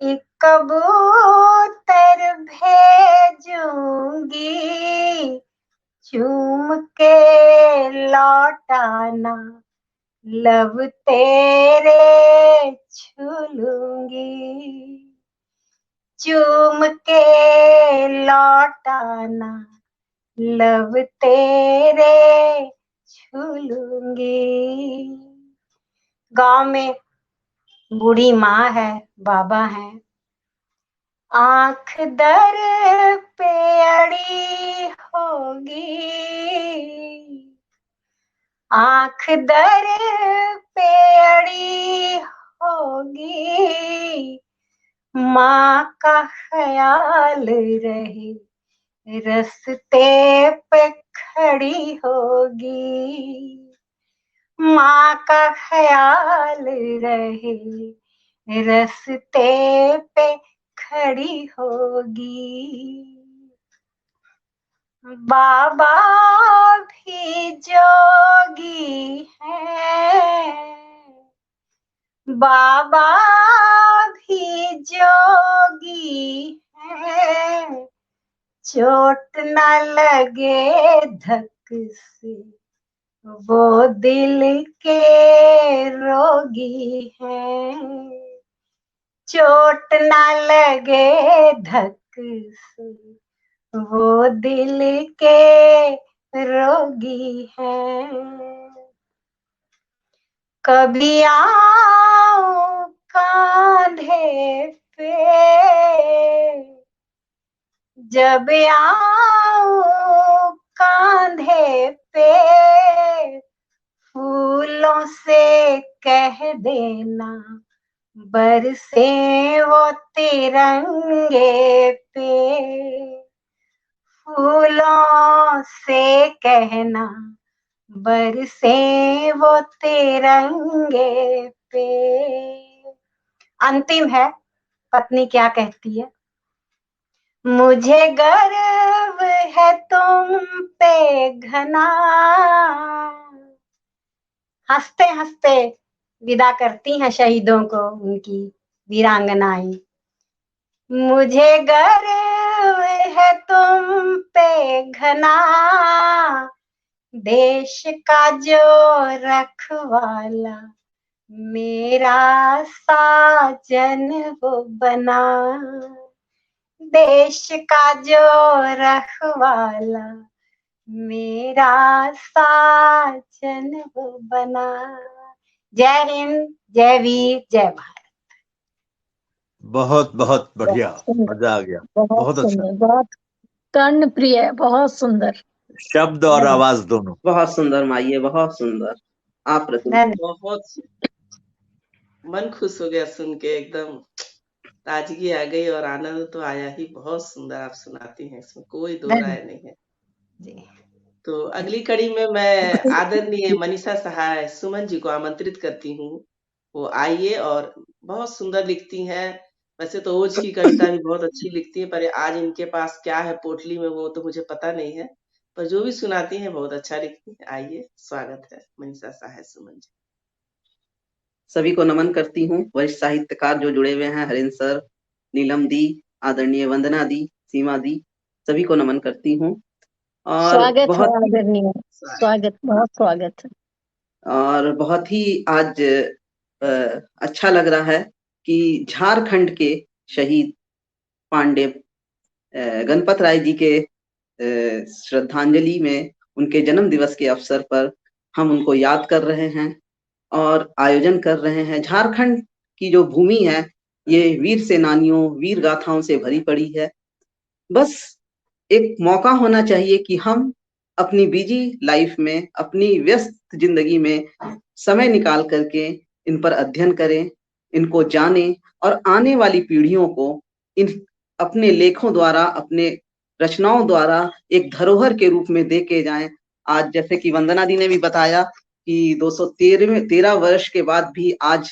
एक कबूतर भेजूंगी, चूम के लौटाना, लब तेरे छू लूंगी, चूम के लौटाना, लब तेरे छू लूंगी। गांव में बूढ़ी माँ है, बाबा है, आंख दर पे अड़ी होगी, आंख दर पे अड़ी होगी, माँ का ख्याल रहे, रस्ते पे खड़ी होगी, माँ का ख्याल रहे, रस्ते पे खड़ी होगी। बाबा भी जोगी है, बाबा भी जोगी है, चोट न लगे धक से, वो दिल के रोगी हैं, चोट न लगे धक से, वो दिल के रोगी हैं। कभी आऊं कांधे पे, जब आऊं कांधे पे, फूलों से कह देना, बरसे वो तिरंगे पे, फूलों से कहना, बरसे वो तिरंगे पे। अंतिम है, पत्नी क्या कहती है। मुझे गर्व है तुम पे घना, हंसते हंसते विदा करती हैं शहीदों को उनकी वीरांगनाएं। मुझे गर्व है तुम पे घना, देश का जो रखवाला, मेरा साजन वो बना, देश का जो रखवाला, मेरा साजन वो बना। जय हिंद, जय वीर, जय भारत। बहुत बहुत बढ़िया, मजा आ गया, बहुत अच्छा, सुंदर, बहुत कर्ण प्रिय, बहुत सुंदर शब्द और आवाज दोनों। बहुत सुंदर माइये, बहुत सुंदर। आप रतन। धन्यवाद। बहुत मन खुश हो गया सुन के, एकदम ताजगी आ गई और आनंद तो आया ही। बहुत सुंदर आप सुनाती हैं, इसमें कोई दो धन्यवाद राय नहीं है। जी। तो अगली कड़ी में मैं आदरणीय मनीषा सहाय सुमन जी को आमंत्रित करती हूँ। वो आइए, और बहुत सुंदर लिखती हैं। वैसे तो ओज की कविता भी बहुत अच्छी लिखती है, पर आज इनके पास क्या है पोटली में वो तो मुझे पता नहीं है, पर जो भी सुनाती हैं बहुत अच्छा लिखती हैं। आइए, स्वागत है मनीषा सहाय सुमन जी। सभी को नमन करती हूँ। वरिष्ठ साहित्यकार जो जुड़े हुए हैं, हरिंद्र सर, नीलम दी, आदरणीय वंदना दी, सीमा दी, सभी को नमन करती हूँ। और स्वागत है बहुत आदरणीय, स्वागत, बहुत स्वागत है। और बहुत ही आज अच्छा लग रहा है कि झारखंड के शहीद पांडे गणपत राय जी के श्रद्धांजलि में उनके जन्म दिवस के अवसर पर हम उनको याद कर रहे हैं और आयोजन कर रहे हैं। झारखंड की जो भूमि है ये वीर सेनानियों, वीर गाथाओं से भरी पड़ी है। बस एक मौका होना चाहिए कि हम अपनी बिजी लाइफ में, अपनी व्यस्त जिंदगी में समय निकाल करके इन पर अध्ययन करें, इनको जानें और आने वाली पीढ़ियों को इन अपने लेखों द्वारा, अपने रचनाओं द्वारा एक धरोहर के रूप में दे के जाएं। आज जैसे कि वंदना दी ने भी बताया कि 213 वर्ष के बाद भी आज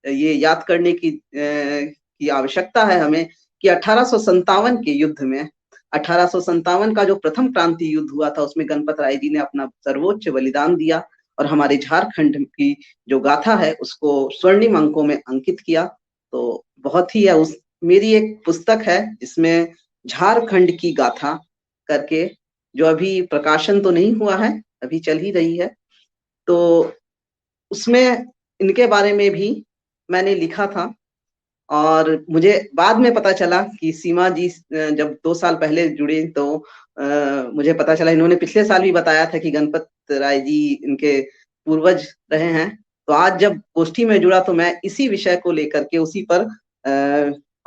ये याद करने की आवश्यकता है हमें कि 1857 के युद्ध में, 1857 का जो प्रथम क्रांति युद्ध हुआ था, उसमें गणपत राय जी ने अपना सर्वोच्च बलिदान दिया और हमारे झारखंड की जो गाथा है उसको स्वर्णिम अंकों में अंकित किया। तो बहुत ही है, मेरी एक पुस्तक है जिसमें झारखंड की गाथा करके, जो अभी प्रकाशन तो नहीं हुआ है, अभी चल ही रही है, तो उसमें इनके बारे में भी मैंने लिखा था। और मुझे बाद में पता चला कि सीमा जी जब 2 साल पहले जुड़े तो मुझे पता चला, इन्होंने पिछले साल भी बताया था कि गणपत राय जी इनके पूर्वज रहे हैं। तो आज जब गोष्ठी में जुड़ा तो मैं इसी विषय को लेकर के उसी पर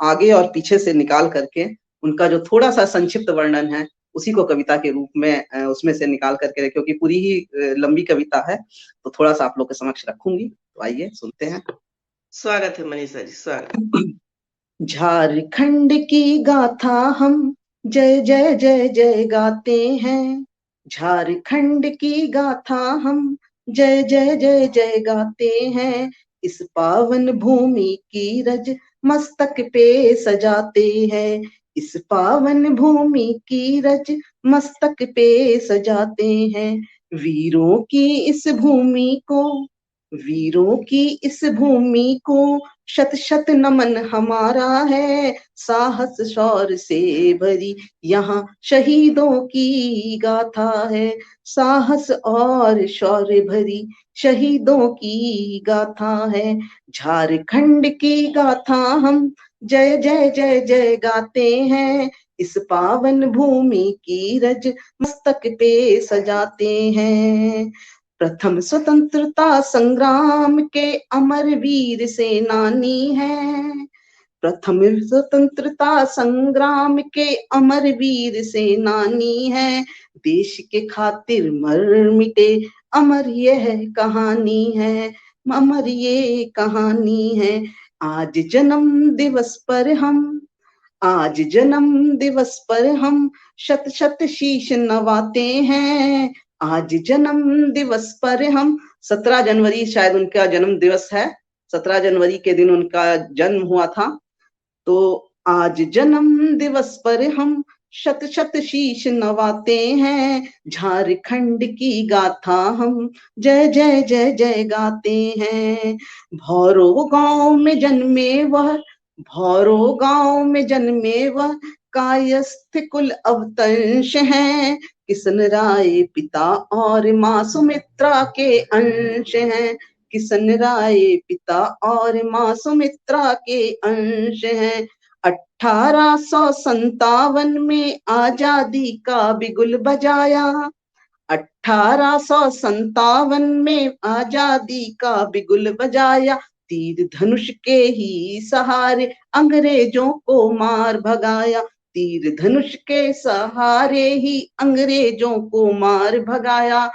आगे और पीछे से निकाल करके उनका जो थोड़ा सा संक्षिप्त वर्णन है उसी को कविता के रूप में उसमें से निकाल करके, क्योंकि पूरी ही लंबी कविता है तो थोड़ा सा आप लोग के समक्ष रखूंगी। तो आइए सुनते हैं। स्वागत है मनीषा जी, स्वागत। झारखंड की गाथा हम जय जय जय जय गाते हैं। झारखंड की गाथा हम जय जय जय जय गाते हैं। इस पावन भूमि की रज मस्तक पे सजाते हैं। इस पावन भूमि की रज मस्तक पे सजाते हैं। वीरों की इस भूमि को, वीरों की इस भूमि को शत शत नमन हमारा है। साहस शौर्य से भरी यहाँ शहीदों की गाथा है। साहस और शौर्य भरी शहीदों की गाथा है। झारखंड की गाथा हम जय जय जय जय गाते हैं। इस पावन भूमि की रज मस्तक पे सजाते हैं। प्रथम स्वतंत्रता संग्राम के अमर वीर सेनानी हैं। प्रथम स्वतंत्रता संग्राम के अमर वीर सेनानी हैं। देश के खातिर मर मिटे अमर यह कहानी है। अमर ये कहानी है। आज जन्म दिवस पर हम, आज जन्म दिवस पर हम शत शत शीश नवाते हैं। आज जन्म दिवस पर हम, 17 जनवरी शायद उनका जन्म दिवस है, 17 जनवरी के दिन उनका जन्म हुआ था। तो आज जन्म दिवस पर हम शत शत शीश नवाते हैं। झारखंड की गाथा हम जय जय जय जय गाते हैं। भौरो गांव में जन्मे वह, भौरो गांव में जन्मे वह कायस्थ कुल अवतंश हैं। किशन राय पिता और माँ सुमित्रा के अंश हैं। किशन राय पिता और माँ सुमित्रा के अंश हैं। 1857 में आजादी का बिगुल बजाया। 1857 में आजादी का बिगुल बजाया। तीर धनुष के ही सहारे अंग्रेजों को मार भगाया। तीर धनुष के सहारे ही अंग्रेजों को मार भगाया।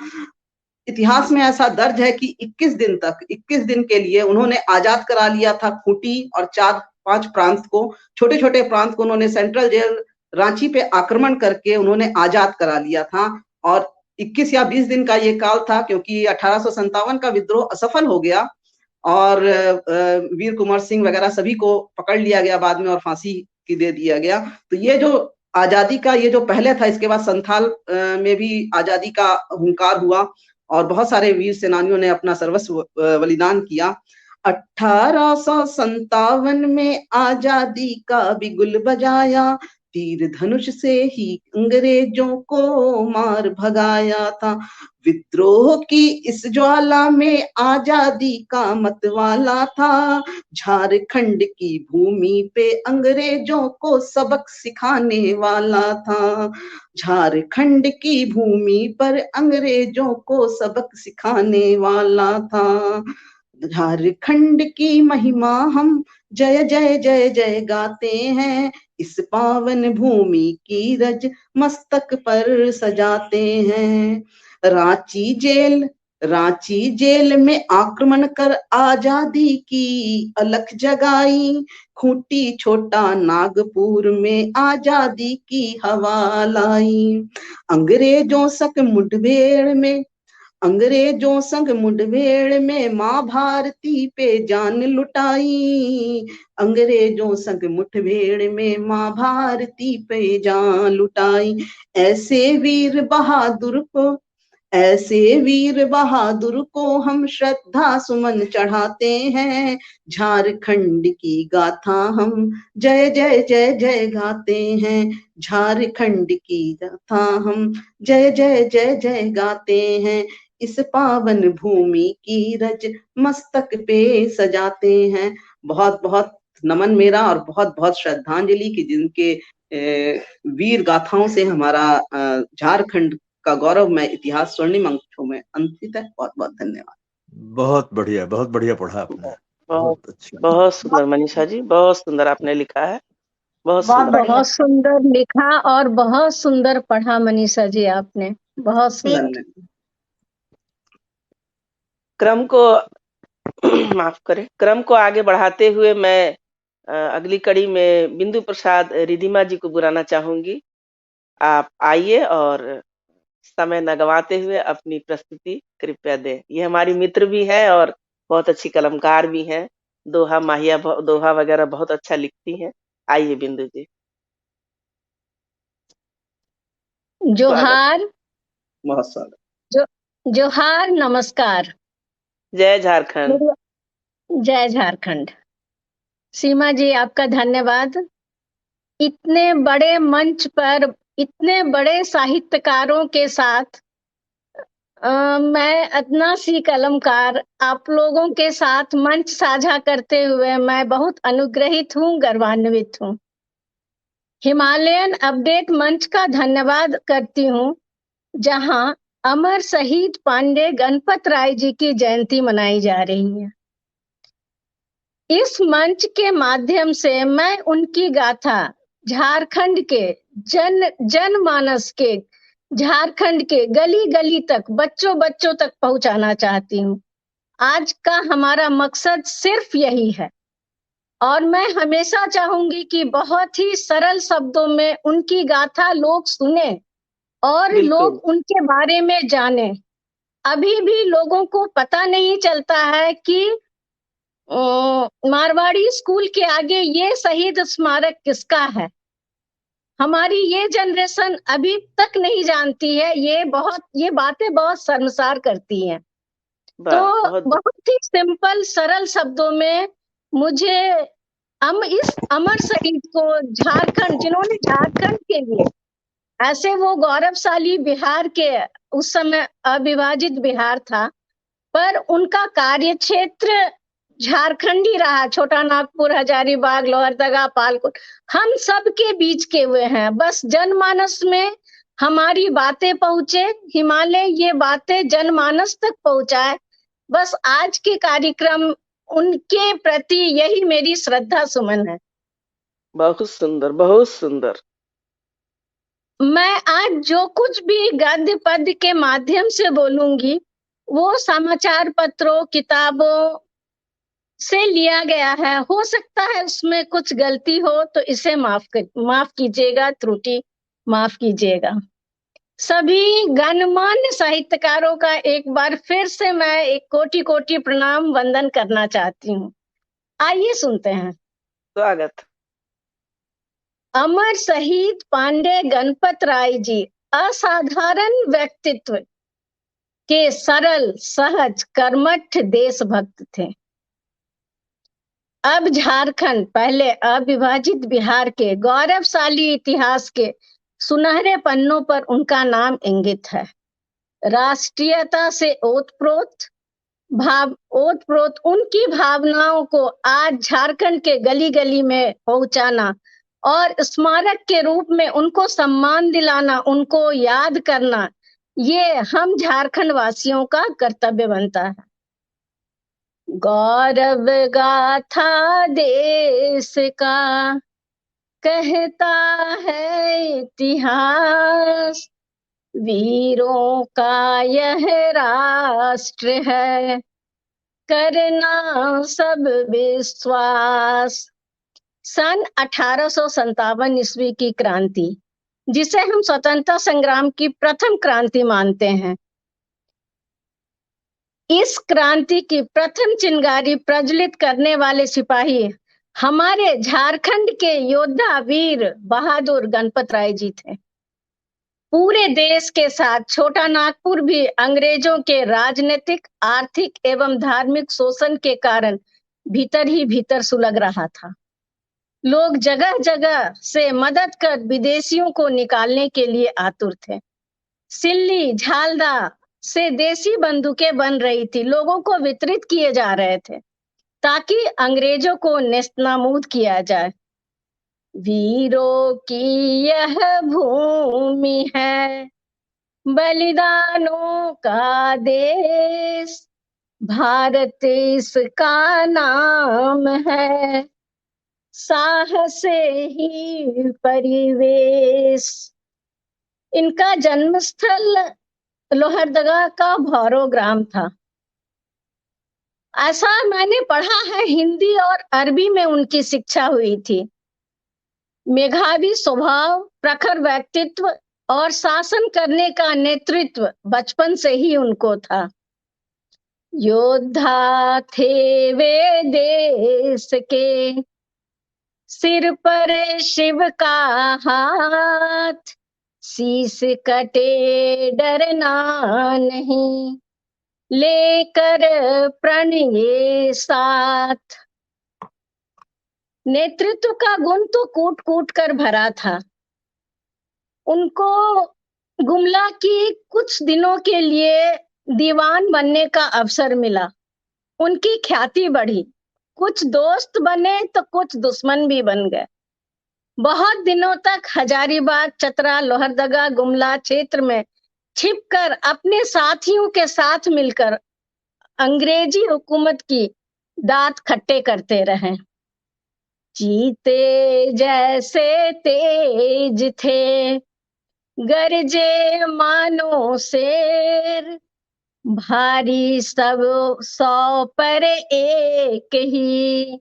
इतिहास में ऐसा दर्ज है कि 21 दिन के लिए उन्होंने आजाद करा लिया था खूंटी और 4-5 प्रांत को, छोटे छोटे प्रांत को उन्होंने सेंट्रल जेल रांची पे आक्रमण करके उन्होंने आजाद करा लिया था। और 21 या 20 दिन का ये काल था, क्योंकि 1857 का विद्रोह असफल हो गया और वीर कुंवर सिंह वगैरह सभी को पकड़ लिया गया बाद में और फांसी की दे दिया गया। तो ये जो आजादी का ये जो पहले था, इसके बाद संथाल में भी आजादी का हुंकार हुआ और बहुत सारे वीर सेनानियों ने अपना सर्वस्व बलिदान किया। 1857 में आजादी का बिगुल बजाया, तीर धनुष से ही अंग्रेजों को मार भगाया था। विद्रोह की इस ज्वाला में आजादी का मतवाला था, झारखंड की भूमि पे अंग्रेजों को सबक सिखाने वाला था। झारखंड की भूमि पर अंग्रेजों को सबक सिखाने वाला था। झारखंड की महिमा हम जय जय जय जय गाते हैं, इस पावन भूमि की रज मस्तक पर सजाते हैं। रांची जेल में आक्रमण कर आजादी की अलख जगाई, खूंटी छोटा नागपुर में आजादी की हवा लाई। अंग्रेजों संग मुठभेड़ में माँ भारती पे जान लुटाई। अंग्रेजों संग मुठभेड़ में माँ भारती पे जान लुटाई। ऐसे वीर बहादुर को हम श्रद्धा सुमन चढ़ाते हैं। झारखंड की गाथा हम जय जय जय जय गाते हैं। झारखंड की गाथा हम जय जय जय जय गाते हैं, इस पावन भूमि की रज मस्तक पे सजाते हैं। बहुत बहुत नमन मेरा और बहुत बहुत श्रद्धांजलि कि जिनके वीर गाथाओं से हमारा झारखंड का गौरवमय इतिहास स्वर्णिम अंकों में अंकित है। बहुत बहुत धन्यवाद। बहुत बढ़िया पढ़ा आपने। बहुत अच्छा, बहुत सुंदर मनीषा जी, बहुत सुंदर आपने लिखा है। बहुत सुंदर लिखा और बहुत सुंदर पढ़ा मनीषा जी आपने, बहुत सुंदर। क्रम को आगे बढ़ाते हुए मैं अगली कड़ी में बिंदु प्रसाद रिधिमा जी को बुलाना चाहूंगी। आप आइए और समय न गवाते हुए अपनी प्रस्तुति कृपया दें। ये हमारी मित्र भी है और बहुत अच्छी कलमकार भी हैं। दोहा वगैरह बहुत अच्छा लिखती हैं। आइए बिंदु जी। जोहार, जोहार, नमस्कार। जय झारखंड। जय झारखंड। सीमा जी आपका धन्यवाद। इतने बड़े मंच पर इतने बड़े साहित्यकारों के साथ मैं अदना सी कलमकार आप लोगों के साथ मंच साझा करते हुए मैं बहुत अनुग्रहित हूँ, गर्वान्वित हूँ। हिमालयन अपडेट मंच का धन्यवाद करती हूँ, जहां अमर शहीद पांडे गणपत राय जी की जयंती मनाई जा रही है। इस मंच के माध्यम से मैं उनकी गाथा झारखंड के जनमानस के, झारखंड के गली गली तक, बच्चों तक पहुंचाना चाहती हूँ। आज का हमारा मकसद सिर्फ यही है और मैं हमेशा चाहूंगी कि बहुत ही सरल शब्दों में उनकी गाथा लोग सुने और लोग उनके बारे में जाने। अभी भी लोगों को पता नहीं चलता है कि मारवाड़ी स्कूल के आगे ये शहीद स्मारक किसका है। हमारी ये जनरेशन अभी तक नहीं जानती है। ये बातें बहुत शर्मसार करती हैं। तो बहुत ही सिंपल सरल शब्दों में मुझे इस अमर शहीद को झारखंड, जिन्होंने झारखंड के लिए, ऐसे वो गौरवशाली बिहार के, उस समय अविभाजित बिहार था, पर उनका कार्य क्षेत्र झारखंड ही रहा। छोटा नागपुर, हजारीबाग, लोहरदगा, पालकोट, हम सब के बीच के हुए हैं। बस जनमानस में हमारी बातें पहुंचे, हिमालय ये बातें जनमानस तक पहुंचाए। बस आज के कार्यक्रम उनके प्रति यही मेरी श्रद्धा सुमन है। बहुत सुंदर, बहुत सुंदर। मैं आज जो कुछ भी गद्य पद्य के माध्यम से बोलूंगी वो समाचार पत्रों किताबों से लिया गया है। हो सकता है उसमें कुछ गलती हो तो इसे माफ कीजिएगा, त्रुटि माफ कीजिएगा। सभी गणमान्य साहित्यकारों का एक बार फिर से मैं एक कोटि कोटि प्रणाम वंदन करना चाहती हूँ। आइए सुनते हैं। स्वागत। अमर शहीद पांडे गणपत राय जी असाधारण व्यक्तित्व के सरल, सहज, कर्मठ देशभक्त थे। अब झारखंड, पहले अविभाजित बिहार के गौरवशाली इतिहास के सुनहरे पन्नों पर उनका नाम इंगित है। राष्ट्रीयता से ओतप्रोत उनकी भावनाओं को आज झारखंड के गली गली में पहुंचाना और स्मारक के रूप में उनको सम्मान दिलाना, उनको याद करना, ये हम झारखंड वासियों का कर्तव्य बनता है। गौरव गाथा देश का कहता है इतिहास, वीरों का यह राष्ट्र है, करना सब विश्वास। सन 1857 ईस्वी की क्रांति, जिसे हम स्वतंत्रता संग्राम की प्रथम क्रांति मानते हैं, इस क्रांति की प्रथम चिंगारी प्रज्वलित करने वाले सिपाही हमारे झारखंड के योद्धा वीर बहादुर गणपत राय जी थे। पूरे देश के साथ छोटा नागपुर भी अंग्रेजों के राजनीतिक, आर्थिक एवं धार्मिक शोषण के कारण भीतर ही भीतर सुलग रहा था। लोग जगह जगह से मदद कर विदेशियों को निकालने के लिए आतुर थे। सिल्ली, झालदा से देसी बंदूकें बन रही थी, लोगों को वितरित किए जा रहे थे ताकि अंग्रेजों को नेस्तनाबूद किया जाए। वीरों की यह भूमि है, बलिदानों का देश, भारत इसका नाम है, साहस ही परिवेश। इनका जन्मस्थल लोहरदगा का भौरो ग्राम था। ऐसा मैंने पढ़ा है, हिंदी और अरबी में उनकी शिक्षा हुई थी। मेधावी स्वभाव, प्रखर व्यक्तित्व और शासन करने का नेतृत्व बचपन से ही उनको था। योद्धा थे वे देश के, सिर पर शिव का हाथ, शीश कटे डरना नहीं, लेकर प्रण ये साथ। नेतृत्व का गुण तो कूट कूट कर भरा था। उनको गुमला की कुछ दिनों के लिए दीवान बनने का अवसर मिला। उनकी ख्याति बढ़ी, कुछ दोस्त बने तो कुछ दुश्मन भी बन गए। बहुत दिनों तक हजारीबाग, चतरा, लोहरदगा, गुमला क्षेत्र में छिपकर अपने साथियों के साथ मिलकर अंग्रेजी हुकूमत की दांत खट्टे करते रहे। चीते जैसे तेज थे, गरजे मानो शेर, भारी सब 100 पर एक ही,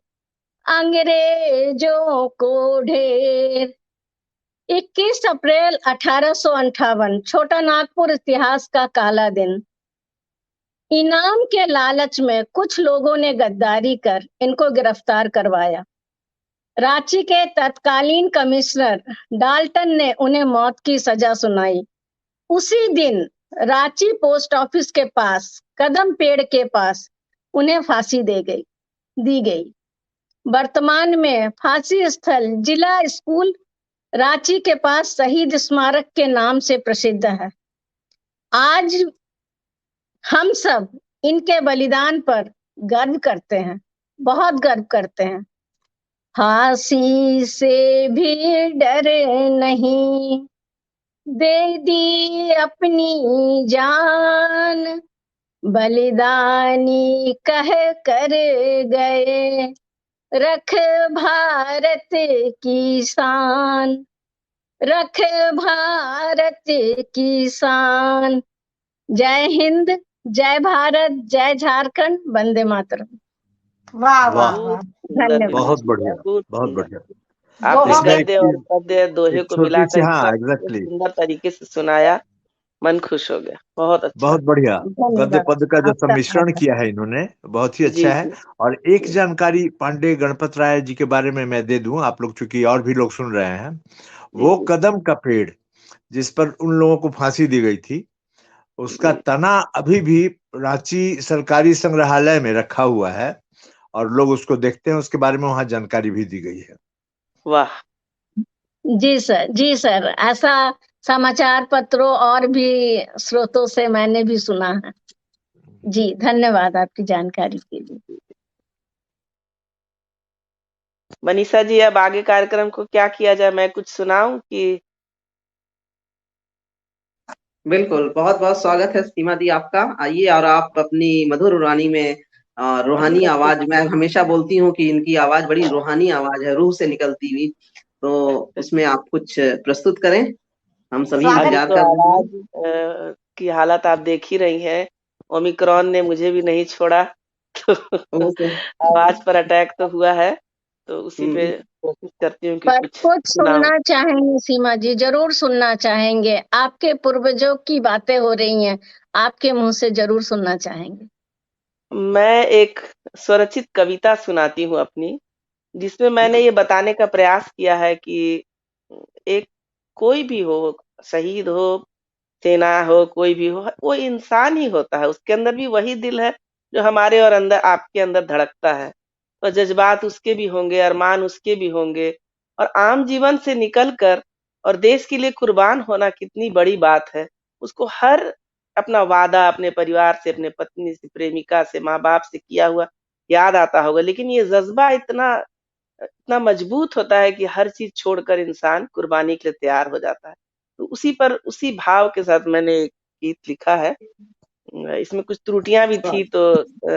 अंग्रेजों को ढेर। 21 अप्रैल 1858, छोटा नागपुर इतिहास का काला दिन। इनाम के लालच में कुछ लोगों ने गद्दारी कर इनको गिरफ्तार करवाया। रांची के तत्कालीन कमिश्नर डाल्टन ने उन्हें मौत की सजा सुनाई। उसी दिन रांची पोस्ट ऑफिस के पास, कदम पेड़ के पास, उन्हें फांसी दी गई। वर्तमान में फांसी स्थल जिला स्कूल रांची के पास शहीद स्मारक के नाम से प्रसिद्ध है। आज हम सब इनके बलिदान पर गर्व करते हैं, बहुत गर्व करते हैं। फांसी से भी डर नहीं, दे दी अपनी जान, बलिदानी कह कर गए, रख भारत की शान, रख भारत की शान। जय हिंद, जय भारत, जय झारखंड, वंदे मातरम। वाह वाह वाह, वाह। बहुत सुंदर धन्यवाद। बहुत मीनाक्षी, बढ़िया, बहुत बहुत सुंदर। बढ़िया। आपने बहुत इसमें एक गद्य और चीज, पद्य दोहे एक को छोटी सी, मिलाकर हाँ इतना एग्जैक्टली, सुंदर तरीके से सुनाया, मन खुश हो गया। बहुत अच्छा। बहुत बढ़िया। गद्य धन्यवाद पद्य का जो आपका सम्मिश्रण आभार। किया है इन्होंने, बहुत ही जी अच्छा है। जी और एक जी जानकारी पांडे गणपत राय जी के बारे में मैं दे दूं, आप लोग चूंकि और भी लोग सुन रहे हैं। जी वो जी। कदम का पेड़ जिस पर उन लोगों को फांसी दी गई थी, उसका जी तना अभी भी रांची सरकारी संग्रहालय में रखा हुआ है और लोग उसको देखते हैं, उसके बारे में वहां जानकारी भी दी गई है। वाह। जी सर, जी सर, ऐसा समाचार पत्रों और भी स्रोतों से मैंने भी सुना है। जी धन्यवाद आपकी जानकारी के लिए। मनीषा जी, अब आगे कार्यक्रम को क्या किया जाए? मैं कुछ सुनाऊं कि? बिल्कुल, बहुत बहुत स्वागत है सीमा दी आपका। आइए और आप अपनी मधुर वाणी में रूहानी आवाज, मैं हमेशा बोलती हूँ कि इनकी आवाज बड़ी रूहानी आवाज है, रूह से निकलती हुई, तो उसमें आप कुछ प्रस्तुत करें, हम सभी स्वागत। अभी इंतजार तो कर रहे हैं। आवाज की हालत आप देख ही रही हैं। ओमिक्रॉन ने मुझे भी नहीं छोड़ा तो ओके। आवाज पर अटैक तो हुआ है, तो उसी पे हम्म, कोशिश करती हूँ कि पर कुछ कुछ सुनाऊं। सुनना चाहेंगे सीमा जी, जरूर सुनना चाहेंगे। आपके पूर्वजों की बातें हो रही हैं, आपके मुंह से जरूर सुनना चाहेंगे। मैं एक स्वरचित कविता सुनाती हूँ अपनी, जिसमें मैंने ये बताने का प्रयास किया है कि एक कोई भी हो, शहीद हो, सेना हो, कोई भी हो, वो इंसान ही होता है। उसके अंदर भी वही दिल है जो हमारे और अंदर, आपके अंदर धड़कता है। तो जज्बात उसके भी होंगे, अरमान उसके भी होंगे। और आम जीवन से निकल कर और देश के लिए कुर्बान होना कितनी बड़ी बात है। उसको हर अपना वादा अपने परिवार से, अपने पत्नी से, प्रेमिका से, माँ बाप से किया हुआ याद आता होगा। लेकिन ये जज्बा इतना इतना मजबूत होता है कि हर चीज छोड़कर इंसान कुर्बानी के लिए तैयार हो जाता है। तो उसी पर, उसी भाव के साथ मैंने एक गीत लिखा है। इसमें कुछ त्रुटियां भी थी, तो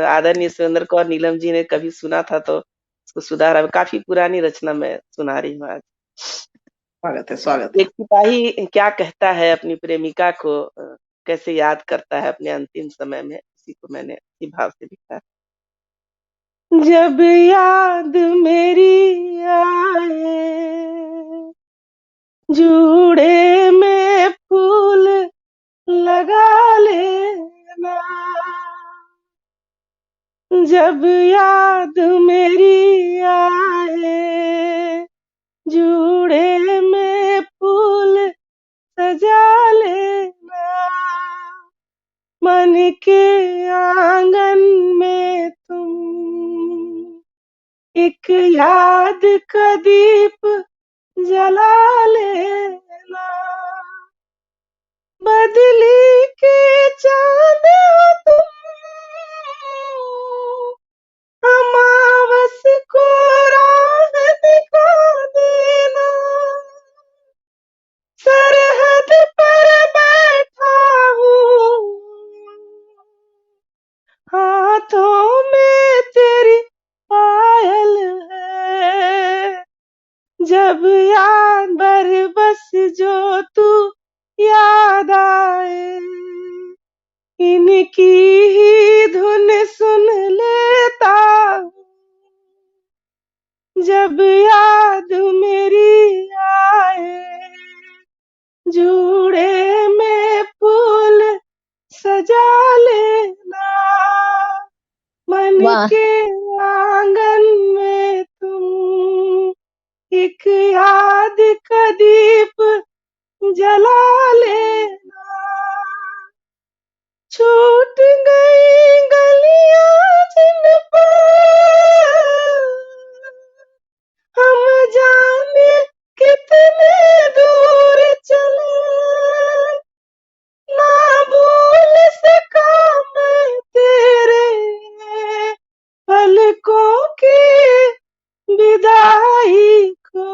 आदरणीय सुरेंद्र कौर नीलम जी ने कभी सुना था तो उसको सुधारा। काफी पुरानी रचना मैं सुना रही हूँ आज। स्वागत है, स्वागत है। एक सिपाही क्या कहता है अपनी प्रेमिका को, कैसे याद करता है अपने अंतिम समय में, उसी को मैंने इसी भाव से लिखा है। जब याद मेरी आए, जूड़े में फूल लगा लेना। जब याद मेरी आए, जूड़े में फूल सजा लेना। मन के आंगन में तुम एक याद का दीप जला लेना। बदली के चांद हो तुम, अमावस को राह दिखा देना। सरहद पर बैठा हूँ, हाथों में तेरी पायल है। जब याद भर बस जो तू याद आए, इनकी ही धुन सुन लेता हूँ। जब याद मेरी आए, जूड़े में फूल सजा लेना। मन वाह के आंगन में तुम एक याद का दीप जला लेना। छूट गई गलियां जिन पर हम जाने कितने दूर चले, ना भूल सका मैं तेरे पलकों की विदाई को।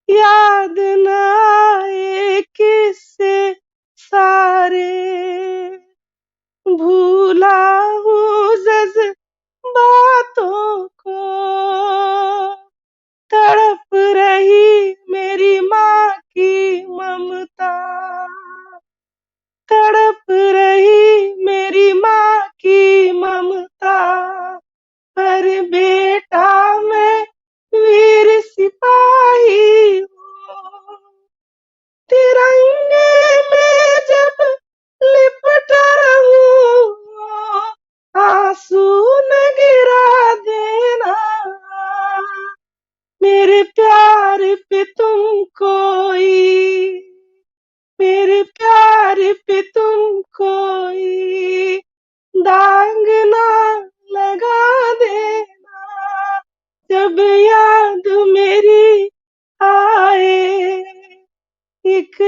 याद न आए किससे सारे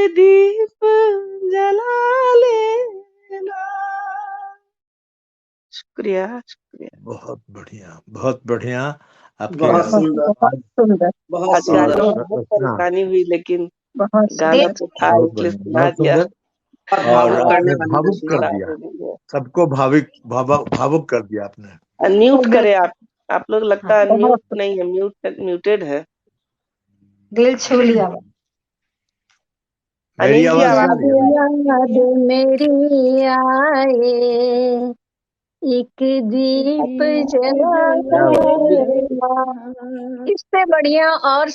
दीप जला लेना। शुक्रिया शुक्रिया। बहुत बढ़िया, बहुत बढ़िया। आपके बहुत सुंदर, बहुत सुंदर, बहुत आज गाने सुंदर, में और बहुत रचना परेशानी हुई, लेकिन बहुत गाना सुंदर। तो था बहुत इसलिए बढ़िया, सुना बहुत दिया। सुंदर। बहुत और भावुक करने आपने वाली भावुक रचना। कर बात दिया, हो गई है। सबको भावुक कर दिया आपने। अनम्यूट करे आप लोग, लगता है अनम्यूट बहुत नहीं है, म्यूटेड है। दिल छू लिया। मेरी अनिल जी आवाज जा आवाज रही है नहीं ना? आ याद रही है। मेरी आए, एक दीप जला क्या बात है। लेना। इससे बढ़िया और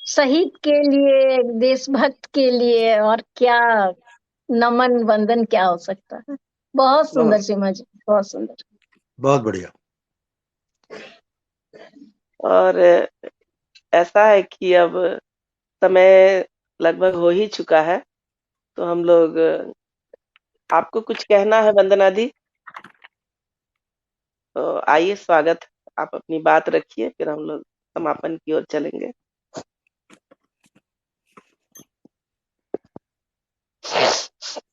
शहीद के लिए, देशभक्त के लिए और क्या नमन वंदन क्या हो सकता है। बहुत सुंदर बहुत सीमा जी, बहुत सुंदर। बहुत बढ़िया। और ऐसा है कि अब समय लगभग हो ही चुका है, तो हम लोग, आपको कुछ कहना है वंदना दी तो आइए, स्वागत। आप अपनी बात रखिए, फिर हम लोग समापन की ओर चलेंगे।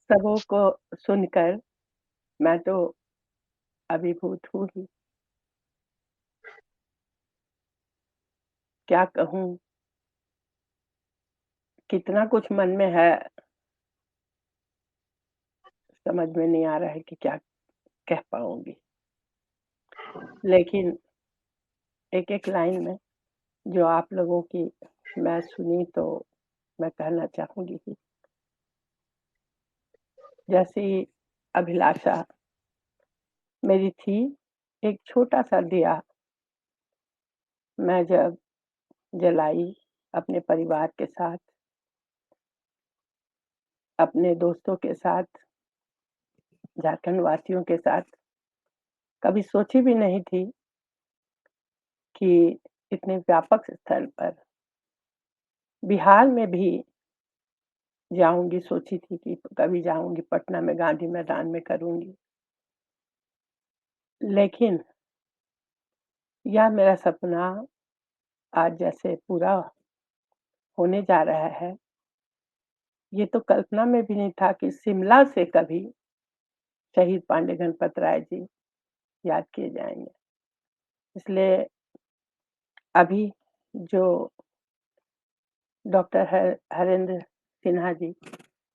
सबों को सुनकर मैं तो अभिभूत हूँ ही। क्या कहूँ, कितना कुछ मन में है, समझ में नहीं आ रहा है कि क्या कह पाऊंगी। लेकिन एक एक लाइन में जो आप लोगों की मैं सुनी तो मैं कहना चाहूंगी कि जैसी अभिलाषा मेरी थी, एक छोटा सा दिया मैं जब जलाई अपने परिवार के साथ, अपने दोस्तों के साथ, झारखंड वासियों के साथ, कभी सोची भी नहीं थी कि इतने व्यापक स्तर पर बिहार में भी जाऊंगी। सोची थी कि कभी जाऊंगी पटना में, गांधी मैदान में करूंगी, लेकिन यह मेरा सपना आज जैसे पूरा होने जा रहा है, ये तो कल्पना में भी नहीं था कि शिमला से कभी शहीद पांडे गणपत राय जी याद किए जाएंगे। इसलिए अभी जो डॉक्टर हरेंद्र सिन्हा जी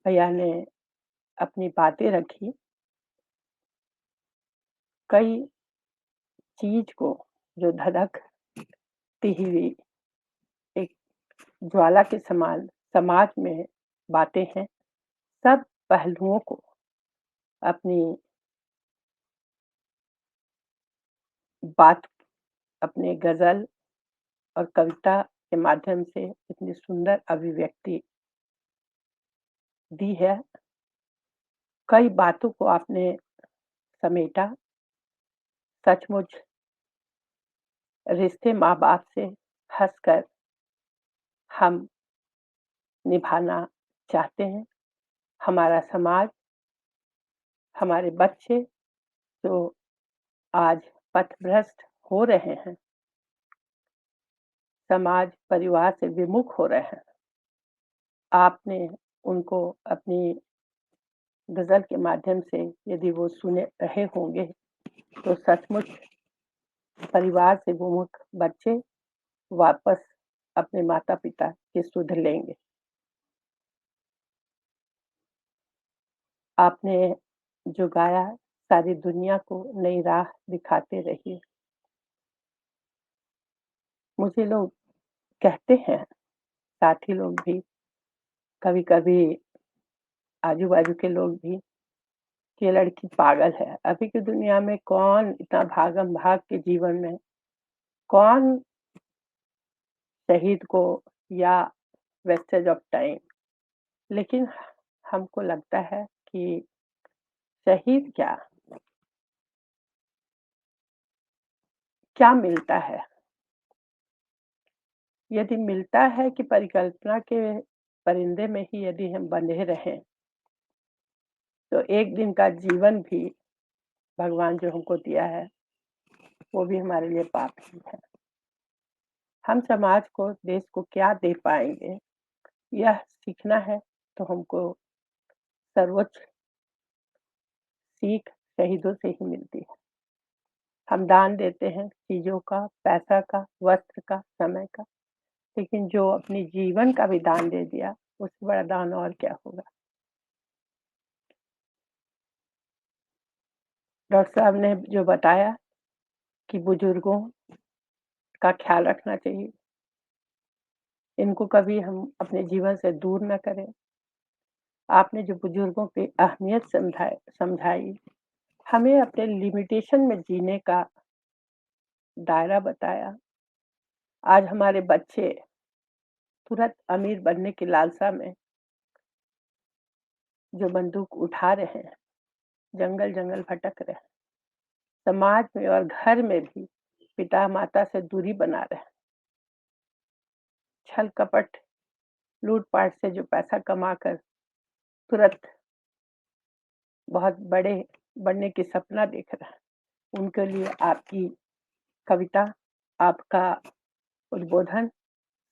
भैया ने अपनी बातें रखी, कई चीज को जो धधकती हुई एक ज्वाला के समान समाज में बातें हैं, सब पहलुओं को अपनी बात, अपने गजल और कविता के माध्यम से इतनी सुंदर अभिव्यक्ति दी है। कई बातों को आपने समेटा। सचमुच रिश्ते माँ बाप से हंसकर हम निभाना चाहते हैं। हमारा समाज, हमारे बच्चे जो आज पथभ्रष्ट हो रहे हैं, समाज परिवार से विमुख हो रहे हैं, आपने उनको अपनी गजल के माध्यम से यदि वो सुने रहे होंगे तो सचमुच परिवार से विमुख बच्चे वापस अपने माता पिता के सुध लेंगे। आपने जो गाया, सारी दुनिया को नई राह दिखाते रहिए। मुझे लोग कहते हैं, साथी लोग भी, कभी कभी आजू बाजू के लोग भी, कि ये लड़की पागल है। अभी की दुनिया में कौन इतना भागम भाग के जीवन में कौन शहीद को या वेस्टेज ऑफ टाइम। लेकिन हमको लगता है कि शहीद क्या क्या मिलता है। यदि मिलता है कि परिकल्पना के परिंदे में ही यदि हम बंधे रहें तो एक दिन का जीवन भी भगवान जो हमको दिया है वो भी हमारे लिए पाप ही है। हम समाज को, देश को क्या दे पाएंगे, यह सीखना है। तो हमको सर्वोच्च सीख शहीदों से ही मिलती है। हम दान देते हैं चीजों का, पैसा का, वस्त्र का, समय का, लेकिन जो अपनी जीवन का भी दान दे दिया, उससे बड़ा दान और क्या होगा। डॉक्टर साहब ने जो बताया कि बुजुर्गों का ख्याल रखना चाहिए, इनको कभी हम अपने जीवन से दूर न करें। आपने जो बुजुर्गों की अहमियत समझाई, हमें अपने लिमिटेशन में जीने का दायरा बताया। आज हमारे बच्चे तुरंत अमीर बनने की लालसा में जो बंदूक उठा रहे हैं, जंगल जंगल भटक रहे हैं, समाज में और घर में भी पिता माता से दूरी बना रहे हैं। छल कपट लूटपाट से जो पैसा कमाकर तुरंत बहुत बड़े बनने की सपना देख रहे हैं, उनके लिए आपकी कविता, आपका उद्बोधन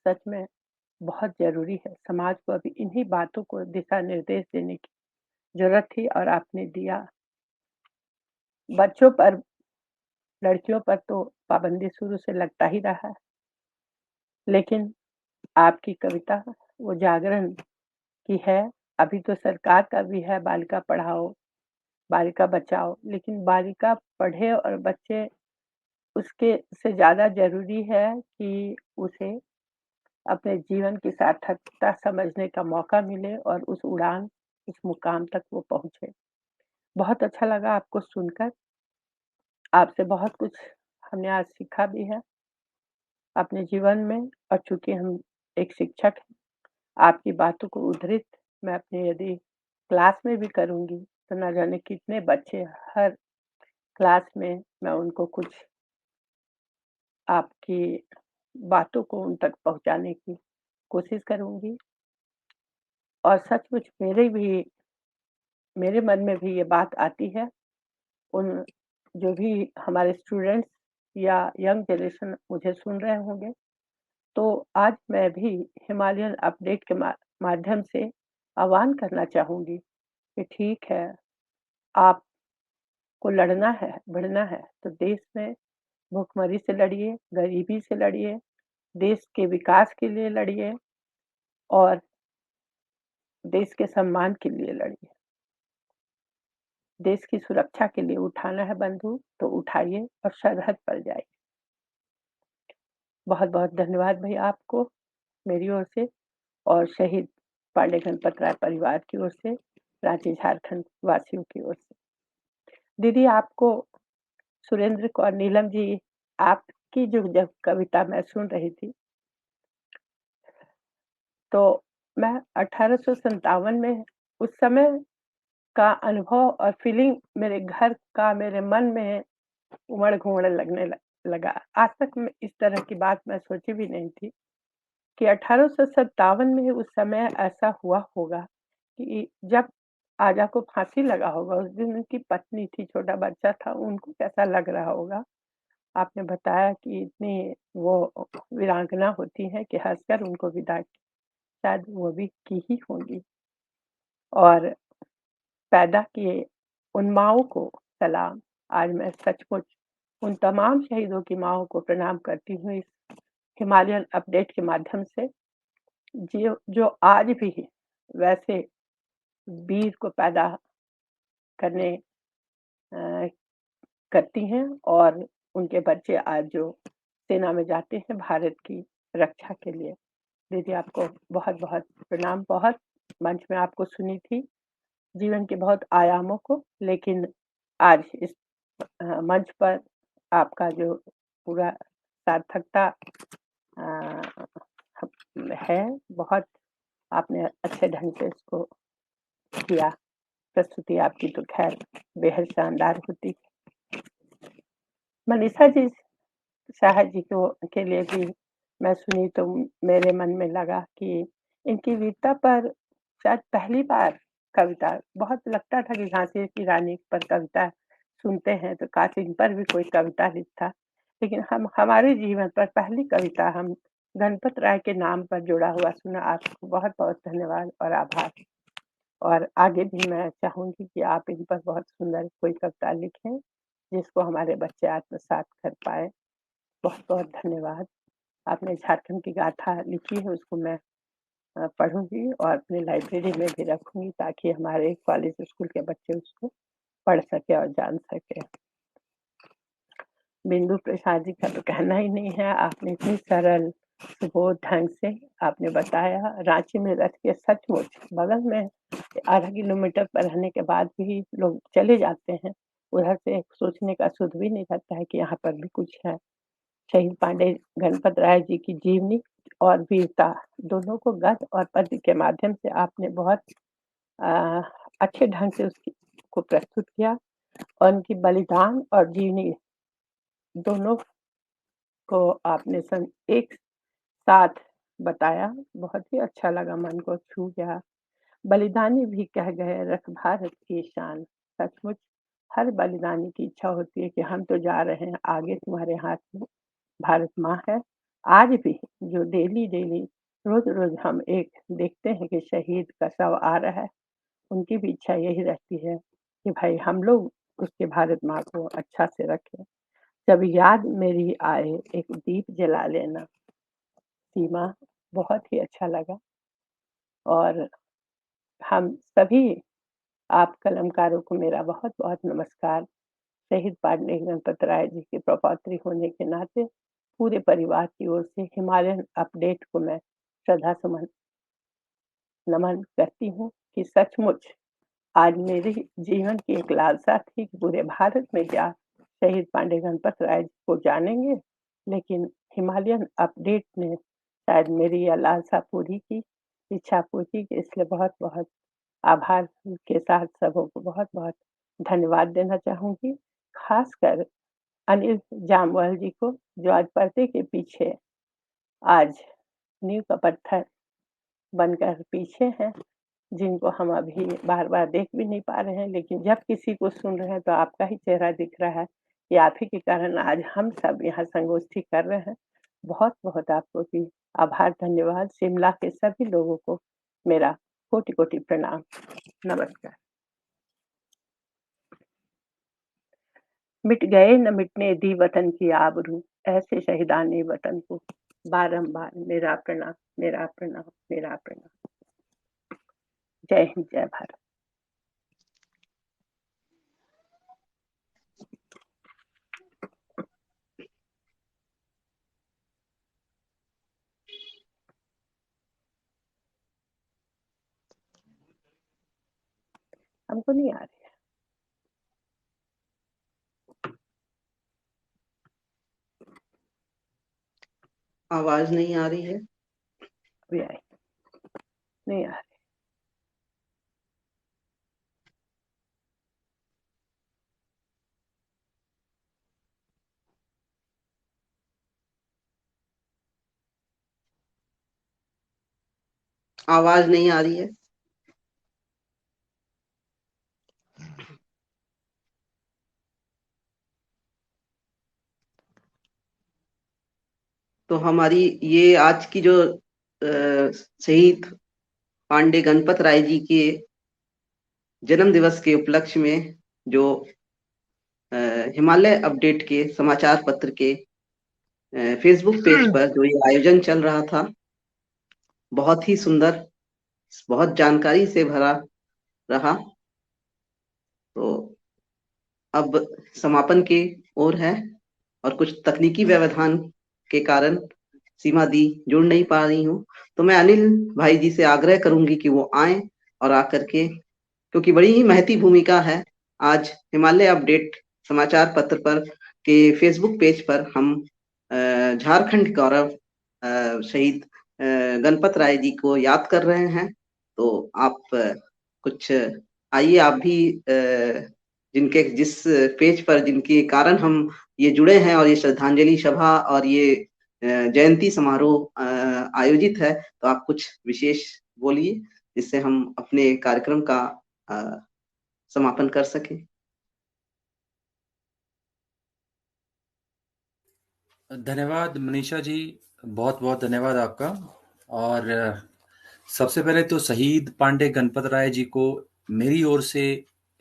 सच में बहुत जरूरी है। समाज को अभी इन्हीं बातों को दिशा निर्देश देने की जरूरत थी और आपने दिया। बच्चों पर, लड़कियों पर तो पाबंदी शुरू से लगता ही रहा है, लेकिन आपकी कविता वो जागरण की है। अभी तो सरकार का भी है बालिका पढ़ाओ बालिका बचाओ, लेकिन बालिका पढ़े और बच्चे, उसके से ज्यादा जरूरी है कि उसे अपने जीवन की सार्थकता समझने का मौका मिले और उस उड़ान, उस मुकाम तक वो पहुंचे। बहुत अच्छा लगा आपको सुनकर, आपसे बहुत कुछ हमने आज सीखा भी है अपने जीवन में। और चूंकि हम एक शिक्षक हैं, आपकी बातों को उद्धृत मैं अपने यदि क्लास में भी करूंगी तो न जाने कितने बच्चे, हर क्लास में मैं उनको कुछ आपकी बातों को उन तक पहुंचाने की कोशिश करूंगी। और सचमुच मेरे मन में भी ये बात आती है, उन जो भी हमारे स्टूडेंट्स या यंग जनरेशन मुझे सुन रहे होंगे, तो आज मैं भी हिमालयन अपडेट के माध्यम से आह्वान करना चाहूंगी कि ठीक है, आपको लड़ना है, बढ़ना है तो देश में भूखमरी से लड़िए, गरीबी से लड़िए, देश के विकास के लिए लड़िए और देश के सम्मान के लिए लड़िए। देश की सुरक्षा के लिए उठाना है बंदूक तो उठाइए और सरहद पर जाइए। बहुत बहुत धन्यवाद भैया आपको मेरी ओर से और शहीद पांडे गणपत राय परिवार की ओर से, रांची झारखंड वासियों की ओर से। दीदी, आपको सुरेंद्र और नीलम जी, आपकी जो जब कविता मैं सुन रही थी तो मैं 1857 में उस समय का अनुभव और फीलिंग मेरे घर का मेरे मन में उमड़ घुमड़ लगने लगा। आज तक मैं इस तरह की बात मैं सोची भी नहीं थी कि 1857 में उस समय ऐसा हुआ होगा कि जब आजा को फांसी लगा होगा, उस दिन उनकी पत्नी थी, छोटा बच्चा था, उनको कैसा लग रहा होगा। आपने बताया कि इतनी वो वीरांगना होती है कि हंसकर उनको विदा की, शायद वो भी की ही होंगी। और पैदा किए उन माओं को सलाम। आज मैं सचमुच उन तमाम शहीदों की माओं को प्रणाम करती हूँ इस हिमालयन अपडेट के माध्यम से, जो आज भी वैसे वीर को पैदा करने करती हैं और उनके बच्चे आज जो सेना में जाते हैं भारत की रक्षा के लिए। दीदी, आपको बहुत बहुत प्रणाम। बहुत मंच में आपको सुनी थी जीवन के बहुत आयामों को, लेकिन आज इस मंच पर आपका जो पूरा सार्थकता है, बहुत आपने अच्छे ढंग से इसको किया। प्रस्तुति आपकी तो खैर बेहद शानदार होती। मनीषा जी शाह जी के लिए भी मैं सुनी तो मेरे मन में लगा कि इनकी वीरता पर शायद पहली बार कविता, बहुत लगता था कि झांसी की रानी पर कविता सुनते हैं तो काश इन पर भी कोई कविता लिखता, लेकिन हम हमारे जीवन पर पहली कविता हम गणपत राय के नाम पर जुड़ा हुआ सुना। आपको बहुत बहुत धन्यवाद और आभार। और आगे भी मैं चाहूँगी कि आप इन पर बहुत सुंदर कोई कविता लिखें, जिसको हमारे बच्चे आत्मसात कर पाएँ। बहुत-बहुत धन्यवाद। आपने झारखंड की गाथा लिखी है, उसको मैं पढ़ूँगी और अपनी लाइब्रेरी में भी रखूँगी ताकि हमारे कॉलेज स्कूल के बच्चे उसको पढ़ सकें और जान सकें। बिंदु प्रसाद जी का तो कहना ही नहीं है, आपने इतनी सरल सुबोध ढंग से आपने बताया। रांची में रह के सचमुच बगल में आधा किलोमीटर पर रहने के बाद भी लोग चले जाते हैं, उधर से सोचने का सुध भी नहीं रहता है कि यहाँ पर भी कुछ है। शहीद पांडे गणपत राय जी की जीवनी और वीरता दोनों को गद्य और पद्य के माध्यम से आपने बहुत अच्छे ढंग से को प्रस्तुत किया और उनकी बलिदान और जीवनी दोनों को आपने एक साथ बताया। बहुत ही अच्छा लगा, मन को छू गया। बलिदानी भी कह गए रख भारत की शान। सचमुच हर बलिदानी की इच्छा होती है कि हम तो जा रहे हैं, आगे तुम्हारे हाथ में भारत माँ है। आज भी जो डेली रोज हम एक देखते हैं कि शहीद का शव आ रहा है, उनकी भी इच्छा यही रहती है कि भाई हम लोग उसके भारत माँ को अच्छा से रखें। जब याद मेरी आए एक दीप जला लेना। सीमा, बहुत ही अच्छा लगा। और हम सभी आप कलमकारों को मेरा बहुत-बहुत नमस्कार। शहीद पांडे गणपत राय जी के प्रपौत्री होने के नाते पूरे परिवार की ओर से हिमालयन अपडेट को मैं श्रद्धा सुमन नमन करती हूँ कि सचमुच आज मेरे जीवन की एक लालसा थी कि पूरे भारत में क्या शहीद पांडे गणपत राय जी को जानेंगे, लेकिन हिमालयन अपडेट ने शायद मेरी यह लालसा पूरी की, इच्छा पूरी की। इसलिए बहुत-बहुत आभार के साथ सबों को बहुत-बहुत धन्यवाद देना चाहूँगी। खासकर अनिल जामवाल जी को, जो आज पर्दे के पीछे आज नींव का पत्थर बनकर पीछे हैं, जिनको हम अभी बार-बार देख भी नहीं पा रहे हैं, लेकिन जब किसी को सुन रहे हैं तो आपका ही चेहरा दिख रहा है कि आप ही के कारण आज हम सब यहाँ संगोष्ठी कर रहे हैं। बहुत-बहुत आपको भी आभार, धन्यवाद। शिमला के सभी लोगों को मेरा कोटि-कोटि प्रणाम। नमस्कार। मिट गए न मिटने दी वतन की आबरू, ऐसे शहीदाने वतन को बारंबार मेरा प्रणाम, मेरा प्रणाम, मेरा प्रणाम। जय हिंद, जय भारत। हमको नहीं आ रही है। आवाज नहीं आ रही है। अभी आई नहीं आ रही। आवाज नहीं आ रही है। तो हमारी ये आज की जो शहीद पांडे गणपत राय जी के जन्म दिवस के उपलक्ष्य में जो हिमालय अपडेट के समाचार पत्र के फेसबुक पेज पर जो ये आयोजन चल रहा था, बहुत ही सुंदर, बहुत जानकारी से भरा रहा। तो अब समापन की ओर है और कुछ तकनीकी व्यवधान के कारण सीमा दी जुड़ नहीं पा रही हूँ, तो मैं अनिल भाई जी से आग्रह करूंगी कि वो आए और आकर के, क्योंकि बड़ी ही महती भूमिका है आज हिमालय अपडेट समाचार पत्र पर के फेसबुक पेज पर हम झारखंड गौरव शहीद गणपत राय जी को याद कर रहे हैं। तो आप कुछ आइए, आप भी जिनके जिस पेज पर जिनके कारण हम ये जुड़े हैं और ये श्रद्धांजलि सभा और ये जयंती समारोह आयोजित है, तो आप कुछ विशेष बोलिए जिससे हम अपने कार्यक्रम का समापन कर सकें। धन्यवाद मनीषा जी, बहुत बहुत धन्यवाद आपका। और सबसे पहले तो शहीद पांडे गणपत राय जी को मेरी ओर से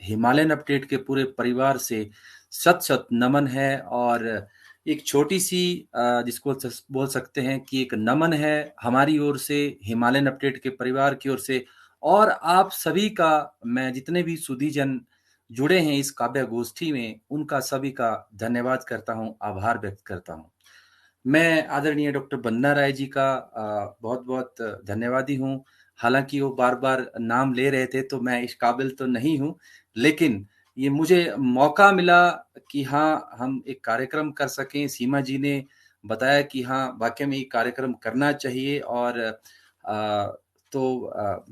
हिमालयन अपडेट के पूरे परिवार से शत शत नमन है। और एक छोटी सी जिसको बोल सकते हैं कि एक नमन है हमारी ओर से, हिमालयन अपडेट के परिवार की ओर से, और आप सभी का, मैं जितने भी सुधीजन जुड़े हैं इस काव्य गोष्ठी में, उनका सभी का धन्यवाद करता हूं, आभार व्यक्त करता हूं। मैं आदरणीय डॉक्टर बंदना राय जी का बहुत बहुत धन्यवादी हूं। हालांकि वो बार बार नाम ले रहे थे तो मैं इस काबिल तो नहीं हूं, लेकिन ये मुझे मौका मिला कि हाँ हम एक कार्यक्रम कर सकें। सीमा जी ने बताया कि हाँ वाकई में ये कार्यक्रम करना चाहिए, और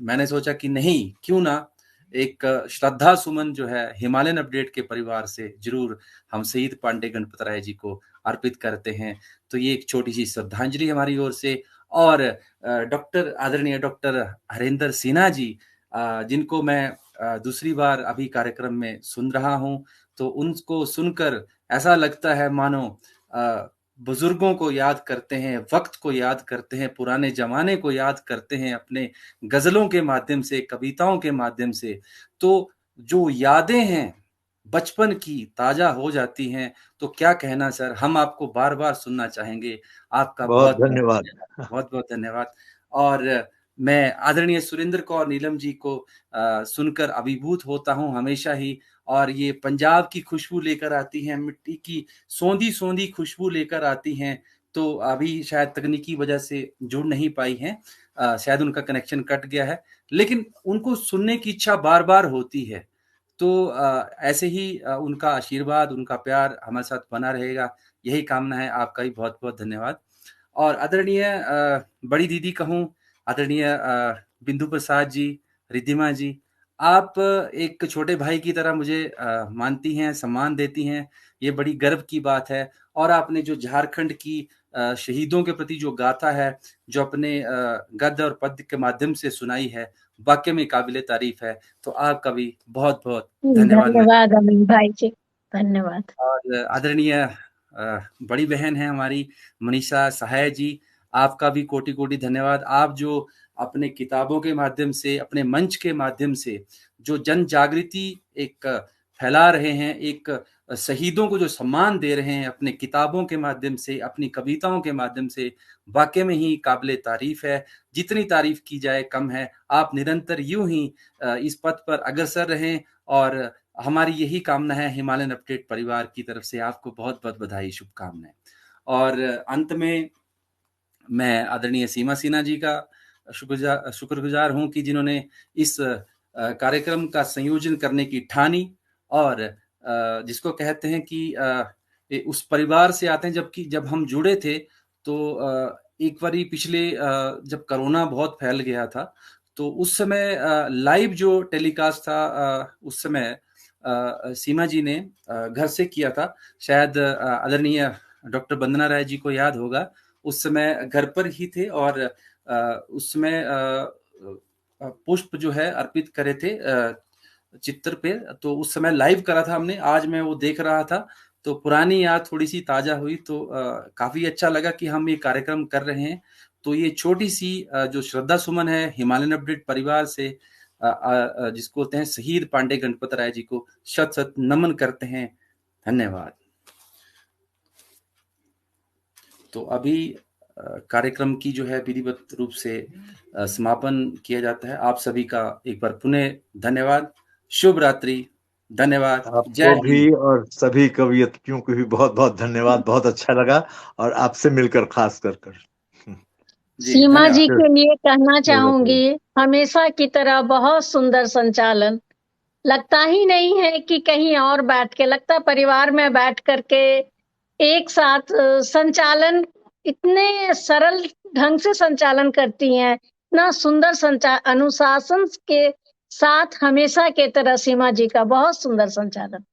मैंने सोचा कि नहीं, क्यों ना एक श्रद्धा सुमन जो है हिमालयन अपडेट के परिवार से जरूर हम शहीद पांडे गणपत राय जी को अर्पित करते हैं। तो ये एक छोटी सी श्रद्धांजलि हमारी ओर से। और आदरणीय डॉक्टर हरेंद्र सिन्हा जी, जिनको मैं दूसरी बार अभी कार्यक्रम में सुन रहा हूं, तो उनको सुनकर ऐसा लगता है मानो बुजुर्गों को याद करते हैं, वक्त को याद करते हैं, पुराने जमाने को याद करते हैं अपने गजलों के माध्यम से, कविताओं के माध्यम से। तो जो यादें हैं बचपन की ताजा हो जाती हैं। तो क्या कहना सर, हम आपको बार बार सुनना चाहेंगे। आपका बहुत धन्यवाद। बहुत बहुत धन्यवाद। और मैं आदरणीय सुरेंद्र कौर नीलम जी को सुनकर अभिभूत होता हूं हमेशा ही। और ये पंजाब की खुशबू लेकर आती हैं, मिट्टी की सौंधी सौंधी खुशबू लेकर आती हैं। तो अभी शायद तकनीकी वजह से जुड़ नहीं पाई हैं, शायद उनका कनेक्शन कट गया है, लेकिन उनको सुनने की इच्छा बार बार होती है। तो ऐसे ही उनका आशीर्वाद, उनका प्यार हमारे साथ बना रहेगा, यही कामना है। आपका भी बहुत बहुत धन्यवाद। और आदरणीय बड़ी दीदी कहूँ, आदरणीय बिंदु प्रसाद जी, रिद्धिमा जी, आप एक छोटे भाई की तरह मुझे मानती हैं, सम्मान देती हैं, ये बड़ी गर्व की बात है। और आपने जो झारखंड की शहीदों के प्रति जो गाथा है, जो अपने गद्य और पद्य के माध्यम से सुनाई है, वाकई में काबिले तारीफ है। तो आपका भी बहुत बहुत धन्यवाद अमीन भाई जी, धन्यवाद। और आदरणीय बड़ी बहन है हमारी मनीषा सहाय जी, आपका भी कोटि कोटि धन्यवाद। आप जो अपने किताबों के माध्यम से, अपने मंच के माध्यम से जो जन जागृति एक फैला रहे हैं, एक शहीदों को जो सम्मान दे रहे हैं अपने किताबों के माध्यम से, अपनी कविताओं के माध्यम से, वाकई में ही काबिले तारीफ है। जितनी तारीफ की जाए कम है। आप निरंतर यूं ही इस पथ पर अग्रसर रहें, और हमारी यही कामना है हिमालयन अपडेट परिवार की तरफ से। आपको बहुत बहुत बधाई, शुभकामनाएं। और अंत में मैं आदरणीय सीमा सिन्हा जी का शुक्रगुजार हूं कि जिन्होंने इस कार्यक्रम का संयोजन करने की ठानी, और जिसको कहते हैं कि उस परिवार से आते हैं। जबकि जब हम जुड़े थे तो एक बारी पिछले जब कोरोना बहुत फैल गया था, तो उस समय लाइव जो टेलीकास्ट था उस समय सीमा जी ने घर से किया था। शायद आदरणीय डॉक्टर बंदना राय जी को याद होगा, उस समय घर पर ही थे, और उस समय पुष्प जो है अर्पित करे थे चित्र पे। तो उस समय लाइव करा था हमने। आज मैं वो देख रहा था तो पुरानी याद थोड़ी सी ताजा हुई। तो काफी अच्छा लगा कि हम ये कार्यक्रम कर रहे हैं। तो ये छोटी सी जो श्रद्धा सुमन है हिमालयन अपडेट परिवार से, जिसको कहते हैं शहीद पांडे गणपत राय जी को शत शत नमन करते हैं। धन्यवाद। तो अभी कार्यक्रम की जो है विधिवत रूप से समापन किया जाता है। आप सभी का एक बार पुनः धन्यवाद। शुभ रात्रि। धन्यवाद। आपको भी और सभी कवियत्रियों को भी बहुत बहुत धन्यवाद। बहुत अच्छा लगा, और आपसे मिलकर खास कर सीमा जी के लिए कहना चाहूंगी, हमेशा की तरह बहुत सुंदर संचालन। लगता ही नहीं है कि कहीं और बैठ के, लगता परिवार में बैठ करके एक साथ संचालन, इतने सरल ढंग से संचालन करती हैं, इतना सुंदर अनुशासन के साथ हमेशा के तरह। सीमा जी का बहुत सुंदर संचालन।